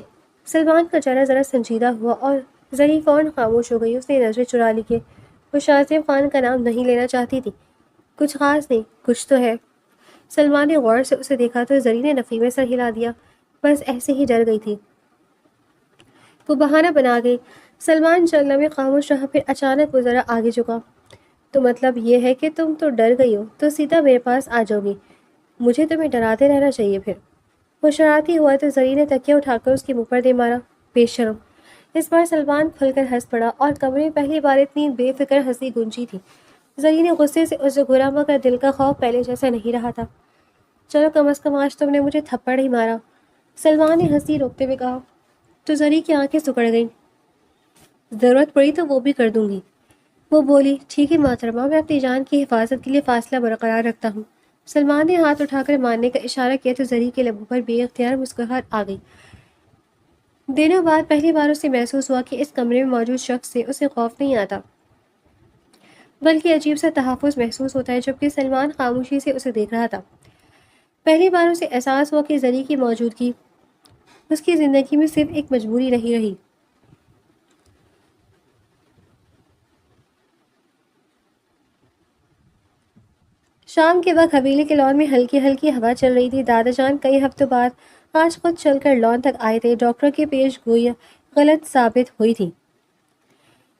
سلمان کا چہرہ ذرا سنجیدہ ہوا اور زری فوراً خاموش ہو گئی۔ اس نے نظریں چرا لی کہ وہ شاہزیب خان کا نام نہیں لینا چاہتی تھی۔ کچھ خاص نہیں، کچھ تو ہے۔ سلمان نے غور سے اسے دیکھا تو زری نے نفی میں سر ہلا دیا۔ بس ایسے ہی ڈر گئی تھی۔ وہ بہانہ بنا گئی۔ سلمان چند لمحے خاموش رہا، پھر اچانک وہ ذرا آگے جھکا۔ تو مطلب یہ ہے کہ تم تو ڈر گئی ہو تو سیدھا میرے پاس آ جاؤ گی؟ مجھے تمہیں ڈراتے رہنا چاہیے پھر۔ وہ شرارتی ہوا تو زری نے تکیہ اٹھا کر اس کے منہ پر دے مارا۔ بے شرم! اس بار سلمان کھل کر ہنس پڑا اور کمرے میں پہلی بار اتنی بے فکر ہنسی گونجی تھی۔ زری نے غصے سے اسے گھورا، مگر دل کا خوف پہلے جیسا نہیں رہا تھا۔ چلو، کم از کم آج تم نے مجھے تھپڑ ہی مارا، سلمان نے ہنسی روکتے ہوئے کہا۔ تو زری کی آنکھیں سکڑ گئیں۔ ضرورت پڑی تو وہ بھی کر دوں گی، وہ بولی۔ ٹھیک ہے محترمہ، میں اپنی جان کی حفاظت کے لیے فاصلہ برقرار رکھتا ہوں۔ سلمان نے ہاتھ اٹھا کر ماننے کا اشارہ کیا تو زری کے لبوں پر بے اختیار مسکراہٹ آ گئی۔ دنوں بعد پہلی بار اسے محسوس ہوا کہ اس کمرے میں موجود شخص سے اسے خوف نہیں آتا، بلکہ عجیب سا تحفظ محسوس ہوتا ہے، جبکہ سلمان خاموشی سے اسے دیکھ رہا تھا۔ پہلی بار اسے احساس ہوا کہ زری کی موجودگی اس کی زندگی میں صرف ایک مجبوری نہیں رہی۔ شام کے وقت حویلی کے لان میں ہلکی ہلکی ہوا چل رہی تھی۔ دادا جان کئی ہفتوں بعد آج خود چل کر لان تک آئے تھے۔ ڈاکٹر کی پیش گوئی غلط ثابت ہوئی تھی۔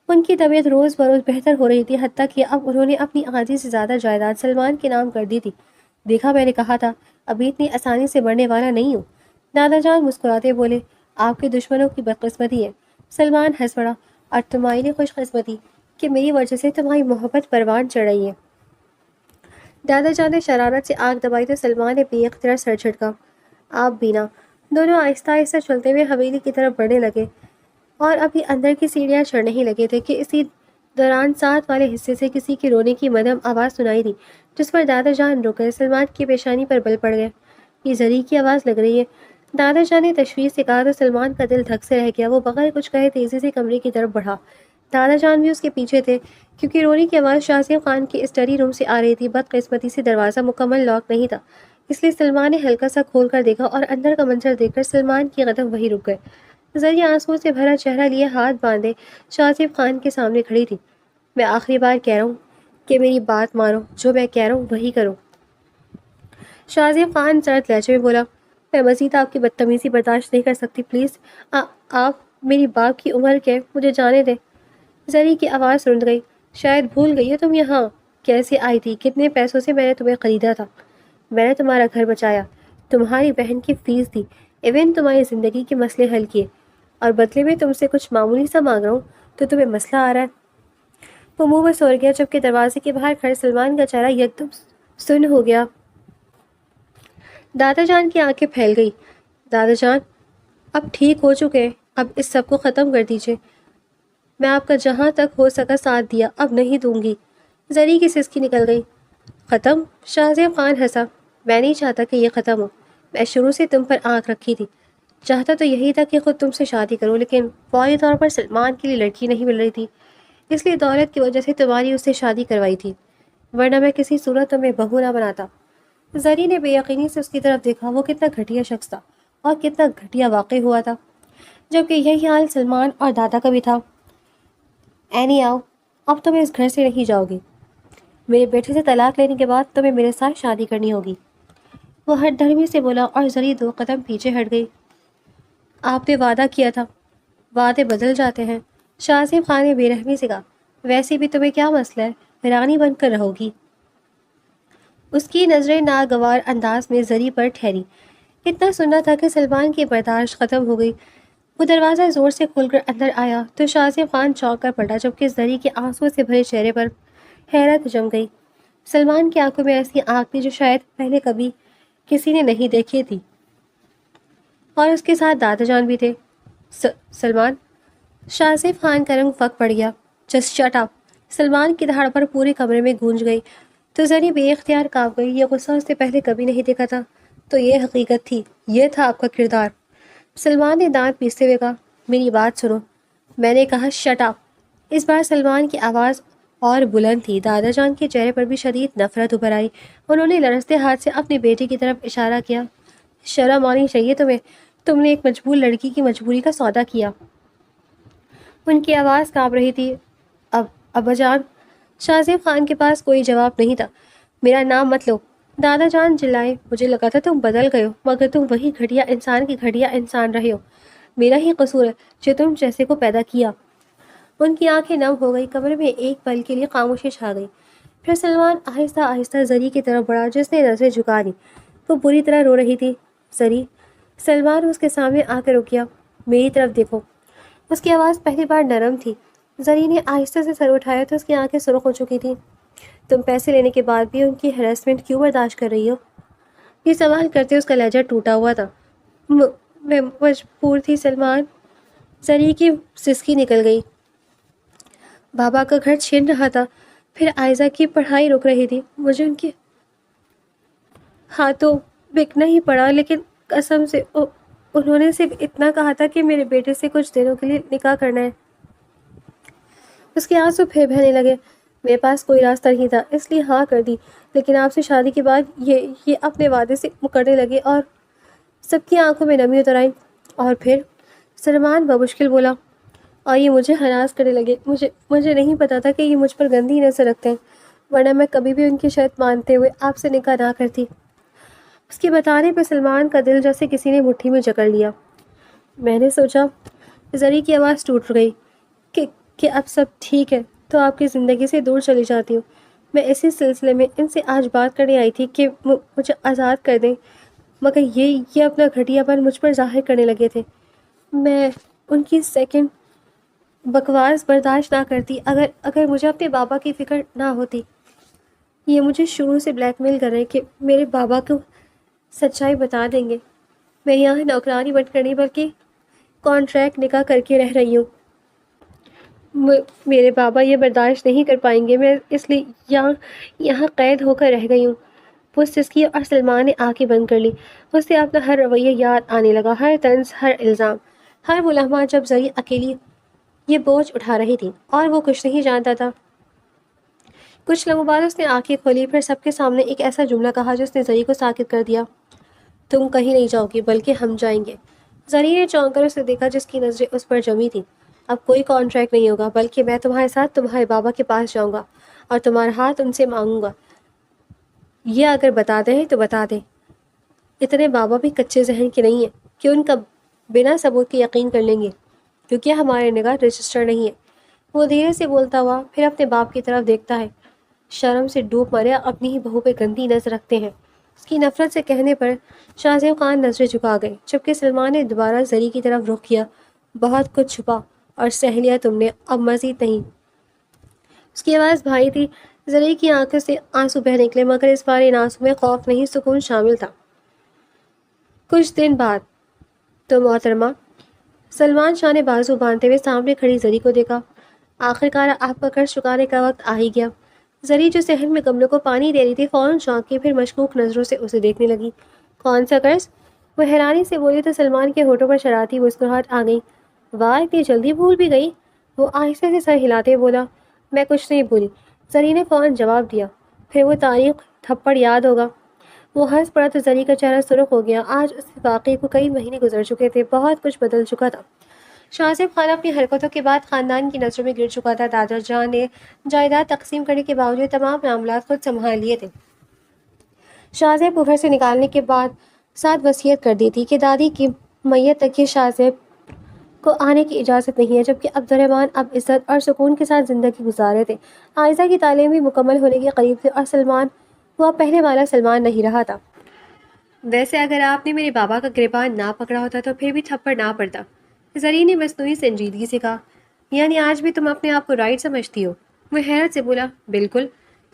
ان کی طبیعت روز بروز بہتر ہو رہی تھی، حتیٰ کہ اب انہوں نے اپنی آدھی سے زیادہ جائیداد سلمان کے نام کر دی تھی۔ دیکھا، میں نے کہا تھا، ابھی اتنی آسانی سے مرنے والا نہیں ہوں۔ دادا جان مسکراتے بولے، آپ کے دشمنوں کی بدقسمتی ہے۔ سلمان ہنس پڑا، اور تمہاری لیے خوش قسمتی کہ میری وجہ سے تمہاری محبت پروان چڑھ رہی ہے۔ دادا جان نے شرارت سے آنکھ دبائی تو سلمان نے بے اختیار سر جھٹکا۔ آپ بینا دونوں آہستہ آہستہ چلتے ہوئے حویلی کی طرف بڑھنے لگے اور ابھی اندر کی سیڑھیاں چڑھنے ہی لگے تھے کہ اسی دوران ساتھ والے حصے سے کسی کی رونے کی مدھم آواز سنائی دی، جس پر دادا جان رک گئے۔ سلمان کی پیشانی پر بل پڑ گئے۔ یہ زری کی آواز لگ رہی ہے، دادا جان نے تشویش سے کہا تو سلمان کا دل دھک سے رہ گیا۔ وہ بغیر کچھ کہے تیزی سے کمرے کی طرف بڑھا۔ دادا جان بھی اس کے پیچھے تھے، کیونکہ رونے کی آواز شاہزیب خان کے اسٹڈی روم سے آ رہی تھی۔ بدقسمتی سے دروازہ مکمل لاک نہیں تھا، اس لیے سلمان نے ہلکا سا کھول کر دیکھا اور اندر کا منظر دیکھ کر سلمان کے قدم وہیں رک گئے۔ زری آنسوؤں سے بھرا چہرہ لیے ہاتھ باندھے شاہزیب خان کے سامنے کھڑی تھی۔ میں آخری بار کہہ رہا ہوں کہ میری بات مانو، جو میں کہہ رہا ہوں وہی کرو۔ شاہزیب خان سرد لہجے میں بولا، میں مزید آپ کی بدتمیزی برداشت نہیں کر سکتی، پلیز آپ میری باپ کی عمر کے، مجھے جانے دیں۔ زری کی آواز رند گئی۔ شاید بھول گئی ہو تم یہاں کیسے آئی تھی، کتنے پیسوں سے میں نے تمہیں خریدا تھا۔ میں نے تمہارا گھر بچایا، تمہاری بہن کی فیس دی، ایون تمہاری زندگی کے مسئلے حل کیے، اور بدلے میں تم سے کچھ معمولی سا مانگ رہا ہوں تو تمہیں مسئلہ آ رہا ہے۔ وہ منہ میں سور گیا، جبکہ دروازے کے باہر کھڑے سلمان کا چہرہ یکدم سن ہو گیا۔ دادا جان کی آنکھیں پھیل گئی۔ دادا جان، اب ٹھیک ہو چکے ہیں، اب اس سب کو ختم کر دیجیے۔ میں آپ کا جہاں تک ہو سکا ساتھ دیا، اب نہیں دوں گی۔ زری کی سسکی نکل گئی۔ ختم؟ شاہ زیب خان ہنسا۔ میں نہیں چاہتا کہ یہ ختم ہو۔ میں شروع سے تم پر آنکھ رکھی تھی، چاہتا تو یہی تھا کہ خود تم سے شادی کروں، لیکن فوری طور پر سلمان کے لیے لڑکی نہیں مل رہی تھی، اس لیے دولت کی وجہ سے تمہاری اس سے شادی کروائی تھی، ورنہ میں کسی صورت تمہیں بہو نہ بناتا۔ زری نے بے یقینی سے اس کی طرف دیکھا۔ وہ کتنا گھٹیا شخص تھا اور کتنا گھٹیا واقع ہوا تھا، جبکہ یہی حال سلمان اور دادا کا بھی تھا۔ اینی آؤ، اب تمہیں اس گھر سے نہیں جاؤ گی۔ میرے بیٹے سے طلاق لینے کے بعد تمہیں میرے ساتھ شادی کرنی ہوگی، وہ ہٹ دھرمی سے بولا، اور زری 2 قدم پیچھے ہٹ گئی۔ آپ نے وعدہ کیا تھا، وعدے بدل جاتے ہیں، شاہ زیب خان نے بے رحمی سے کہا۔ ویسے بھی تمہیں کیا مسئلہ ہے، رانی بن کر رہو گی۔ اس کی نظریں ناگوار انداز میں زری پر ٹھہری۔ اتنا سننا تھا کہ سلمان کی برداشت ختم ہو گئی۔ وہ دروازہ زور سے کھول کر اندر آیا تو شاہ زیب خان چونک کر پڑا، جبکہ زری کے آنسو سے بھرے چہرے پر حیرت جم گئی۔ سلمان کی آنکھوں میں ایسی آنکھ تھی جو شاید پہلے کبھی کسی نے نہیں دیکھی تھی، اور اس کے ساتھ دادا جان بھی تھے۔ سلمان؟ شاہ زیب خان کا رنگ فک پڑ گیا۔ Just shut up! سلمان کی دہاڑ پر پورے کمرے میں گونج گئی تو زری بے اختیار کانپ گئی۔ یہ غصہ اس نے پہلے کبھی نہیں دیکھا تھا، تو یہ حقیقت تھی، یہ تھا آپ کا کردار۔ سلمان نے دانت پیستے ہوئے کہا، میری بات سنو۔ میں نے کہا شٹ اپ! اس بار سلمان کی آواز اور بلند تھی۔ دادا جان کے چہرے پر بھی شدید نفرت ابھر آئی۔ انہوں نے لرزتے ہاتھ سے اپنے بیٹے کی طرف اشارہ کیا۔ شرم آنی چاہیے تمہیں، تم نے ایک مجبور لڑکی کی مجبوری کا سودا کیا۔ ان کی آواز کانپ رہی تھی۔ ابا جان؟ شاہ زیب خان کے پاس کوئی جواب نہیں تھا۔ میرا نام مت لو! دادا جان چلائے۔ مجھے لگا تھا تم بدل گئے ہو، مگر تم وہی گھٹیا انسان کی گھٹیا انسان رہے ہو۔ میرا ہی قصور ہے جو تم جیسے کو پیدا کیا۔ ان کی آنکھیں نم ہو گئی۔ کمرے میں ایک پل کے لیے خاموشی چھا گئی۔ پھر سلمان آہستہ آہستہ زری کی طرف بڑھا، جس نے نظریں جھکا دی۔ وہ بری طرح رو رہی تھی۔ زری! سلمان اس کے سامنے آ کے رک گیا۔ میری طرف دیکھو۔ اس کی آواز پہلی بار نرم تھی۔ زری نے آہستہ سے سر اٹھایا تو اس کی آنکھیں سرخ ہو چکی تھیں۔ تم پیسے لینے کے بعد بھی ان کی ہراسمنٹ کیوں برداشت کر رہی ہو؟ یہ سوال کرتے اس کا لہجہ ٹوٹا ہوا تھا۔ میں مجبور تھی سلمان۔ زری کی سسکی نکل گئی۔ بابا کا گھر چھین رہا تھا، پھر آئزہ کی پڑھائی رک رہی تھی، مجھے ان کے ہاتھوں بکنا ہی پڑا، لیکن قسم سے انہوں نے صرف اتنا کہا تھا کہ میرے بیٹے سے کچھ دنوں کے لیے نکاح کرنا ہے۔ اس کے آنسو پھر بہنے لگے۔ میرے پاس کوئی راستہ نہیں تھا، اس لیے ہاں کر دی، لیکن آپ سے شادی کے بعد یہ اپنے وعدے سے مکرنے لگے، اور سب کی آنکھوں میں نمی اتر آئی۔ اور پھر سلمان بمشکل بولا، اور یہ مجھے ہراس کرنے لگے۔ مجھے نہیں پتا تھا کہ یہ مجھ پر گندی نظر رکھتے ہیں، ورنہ میں کبھی بھی ان کی شرط مانتے ہوئے آپ سے نکاح نہ کرتی۔ اس کے بتانے پہ سلمان کا دل جیسے کسی نے مٹھی میں جکڑ لیا۔ میں نے سوچا، زری کی آواز ٹوٹ گئی، کہ اب سب ٹھیک ہے تو آپ کی زندگی سے دور چلی جاتی ہوں۔ میں اسی سلسلے میں ان سے آج بات کرنے آئی تھی کہ مجھے آزاد کر دیں، مگر یہ اپنا گھٹیا پن مجھ پر ظاہر کرنے لگے تھے۔ میں ان کی سیکنڈ بکواس برداشت نہ کرتی اگر مجھے اپنے بابا کی فکر نہ ہوتی۔ یہ مجھے شروع سے بلیک میل کر رہے ہیں کہ میرے بابا کو سچائی بتا دیں گے۔ میں یہاں نوکرانی بن کر نہیں بلکہ کانٹریکٹ نکاح کر کے رہ رہی ہوں۔ میرے بابا یہ برداشت نہیں کر پائیں گے، میں اس لیے یہاں قید ہو کر رہ گئی ہوں۔ وہ سسکی اور سلمان نے آنکھیں بند کر لی۔ اس سے اپنا ہر رویہ یاد آنے لگا، ہر طنز، ہر الزام، ہر وہ لمحہ جب زری اکیلی یہ بوجھ اٹھا رہی تھی اور وہ کچھ نہیں جانتا تھا۔ کچھ لمحوں بعد اس نے آنکھیں کھولی، پھر سب کے سامنے ایک ایسا جملہ کہا جس نے زری کو ساکت کر دیا، تم کہیں نہیں جاؤ گی بلکہ ہم جائیں گے۔ زری نے چونک کر اسے دیکھا، جس کی نظریں اس پر جمی تھیں۔ اب کوئی کانٹریکٹ نہیں ہوگا، بلکہ میں تمہارے ساتھ تمہارے بابا کے پاس جاؤں گا اور تمہارا ہاتھ ان سے مانگوں گا۔ یہ اگر بتا دیں تو بتا دیں، اتنے بابا بھی کچے ذہن کے نہیں ہیں کہ ان کا بنا ثبوت کے یقین کر لیں گے، کیونکہ ہمارے نگاہ رجسٹر نہیں ہے۔ وہ دھیرے سے بولتا ہوا پھر اپنے باپ کی طرف دیکھتا ہے، شرم سے ڈوب مرے اپنی ہی بہو پہ گندی نظر رکھتے ہیں۔ اس کی نفرت سے کہنے پر شاہ زیب خان نظریں جھکا گئے، جبکہ سلمان نے دوبارہ زری کی طرف رخ کیا۔ بہت کچھ چھپا اور سہ لیا تم نے، اب مزید نہیں۔ اس کی آواز بھاری تھی۔ زری کی آنکھوں سے آنسو بہہ نکلے، مگر اس بار ان آنسو میں خوف نہیں، سکون شامل تھا۔ کچھ دن بعد تو محترمہ، سلمان شاہ نے بازو باندھتے ہوئے سامنے کھڑی زری کو دیکھا۔ آخرکار آپ کا قرض چکانے کا وقت آ ہی گیا۔ زری جو صحن میں گملوں کو پانی دے رہی تھی فوراً چونک کے پھر مشکوک نظروں سے اسے دیکھنے لگی۔ کون سا قرض؟ وہ حیرانی سے بولی تو سلمان کے ہونٹوں پر شرارتی مسکراہٹ آ گئی۔ واہ، اتنی جلدی بھول بھی گئی؟ وہ آہستہ سے سر ہلاتے ہوئے بولا، میں کچھ نہیں بھولی۔ زری نے فوراً جواب دیا، پھر وہ تاریخ تھپڑ یاد ہوگا۔ وہ ہنس پڑا تو زری کا چہرہ سرخ ہو گیا۔ آج اس واقعے کو کئی مہینے گزر چکے تھے، بہت کچھ بدل چکا تھا۔ شاہزیب خانہ اپنی حرکتوں کے بعد خاندان کی نظروں میں گر چکا تھا۔ دادا جان نے جائیداد تقسیم کرنے کے باوجود تمام معاملات خود سنبھال لیے تھے۔ شاہزیب کو گھر سے نکالنے کے بعد ساتھ وصیت کر دی تھی کہ دادی کی میت تک یہ شاہزیب کو آنے کی اجازت نہیں ہے، جبکہ عبد الرحمن اب عزت اور سکون کے ساتھ زندگی گزارے تھے۔ عائزہ کی تعلیم بھی مکمل ہونے کے قریب تھی اور سلمان وہ اب پہلے والا سلمان نہیں رہا تھا۔ ویسے اگر آپ نے میرے بابا کا گریبان نہ پکڑا ہوتا تو پھر بھی تھپڑ نہ پڑتا، زری نے مصنوعی سنجیدگی سے کہا۔ یعنی آج بھی تم اپنے آپ کو رائٹ سمجھتی ہو؟ وہ حیرت سے بولا، بالکل،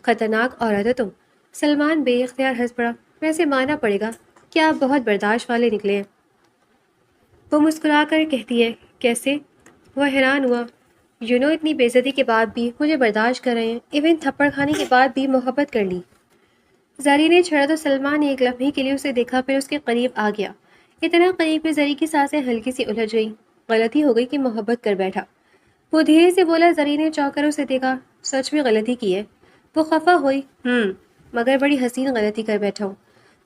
خطرناک عورت ہو تم۔ سلمان بے اختیار ہنس پڑا۔ ویسے ماننا پڑے گا کہ آپ بہت برداشت والے نکلے ہیں۔ وہ مسکرا کر کہتی ہے، کیسے؟ وہ حیران ہوا۔ اتنی بے عزتی کے بعد بھی مجھے برداشت کر رہے ہیں، ایون تھپڑ کھانے کے بعد بھی محبت کر لی۔ زری نے چھڑا تو سلمان نے ایک لمحے کے لیے اسے دیکھا، پھر اس کے قریب آ گیا۔ اتنا قریب کہ زری کی سانسیں ہلکی سی الجھ گئی۔ غلطی ہو گئی کہ محبت کر بیٹھا، وہ دھیرے سے بولا۔ زری نے چونک کر اسے دیکھا۔ سچ میں غلطی کی ہے؟ وہ خفا ہوئی۔ مگر بڑی حسین غلطی کر بیٹھا ہوں۔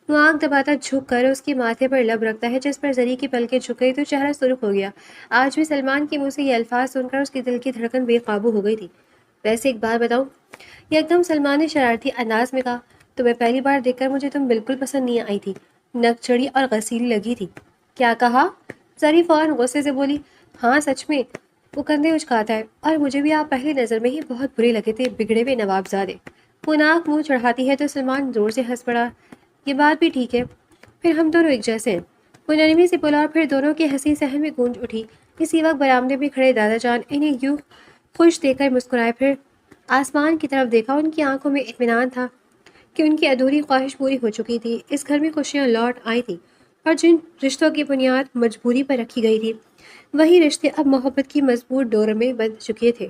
وہ آنکھ دباتا جھک کر اس کے ماتھے پر لب رکھتا ہے، جس پر زری کی پلکیں جھک گئی تو چہرہ سرخ ہو گیا۔ آج بھی سلمان کے منہ سے یہ الفاظ سن کر اس کے دل کی دھڑکن بے قابو ہو گئی تھی۔ ویسے ایک بات بتاؤں؟ یکدم سلمان نے شرارتی انداز میں کہا، تمہیں پہلی بار دیکھ کر مجھے تم بالکل پسند نہیں آئی تھی، نک چڑی اور غسیلی لگی تھی۔ کیا کہا؟ زری فوراً غصے سے بولی، ہاں سچ میں۔ وہ کندھے اچکاتا ہے، اور مجھے بھی آپ پہلی نظر میں ہی بہت برے لگے تھے، بگڑے ہوئے نوابزادے۔ وہ ناک منہ چڑھاتی ہے تو سلمان زور سے ہنس پڑا۔ یہ بات بھی ٹھیک ہے، پھر ہم دونوں ایک جیسے ہیں، وہ نرمی سے بولا، اور پھر دونوں کی ہنسی صحن میں گونج اٹھی۔ اسی وقت برآمدے میں کھڑے دادا جان انہیں یوں خوش دیکھ کر مسکرائے، پھر آسمان کی طرف دیکھا۔ ان کی آنکھوں میں اطمینان تھا کہ ان کی ادھوری خواہش پوری ہو چکی تھی۔ اس گھر میں خوشیاں لوٹ آئی تھیں، اور جن رشتوں کی بنیاد مجبوری پر رکھی گئی تھی، وہی رشتے اب محبت کی مضبوط ڈور میں بندھ چکے تھے۔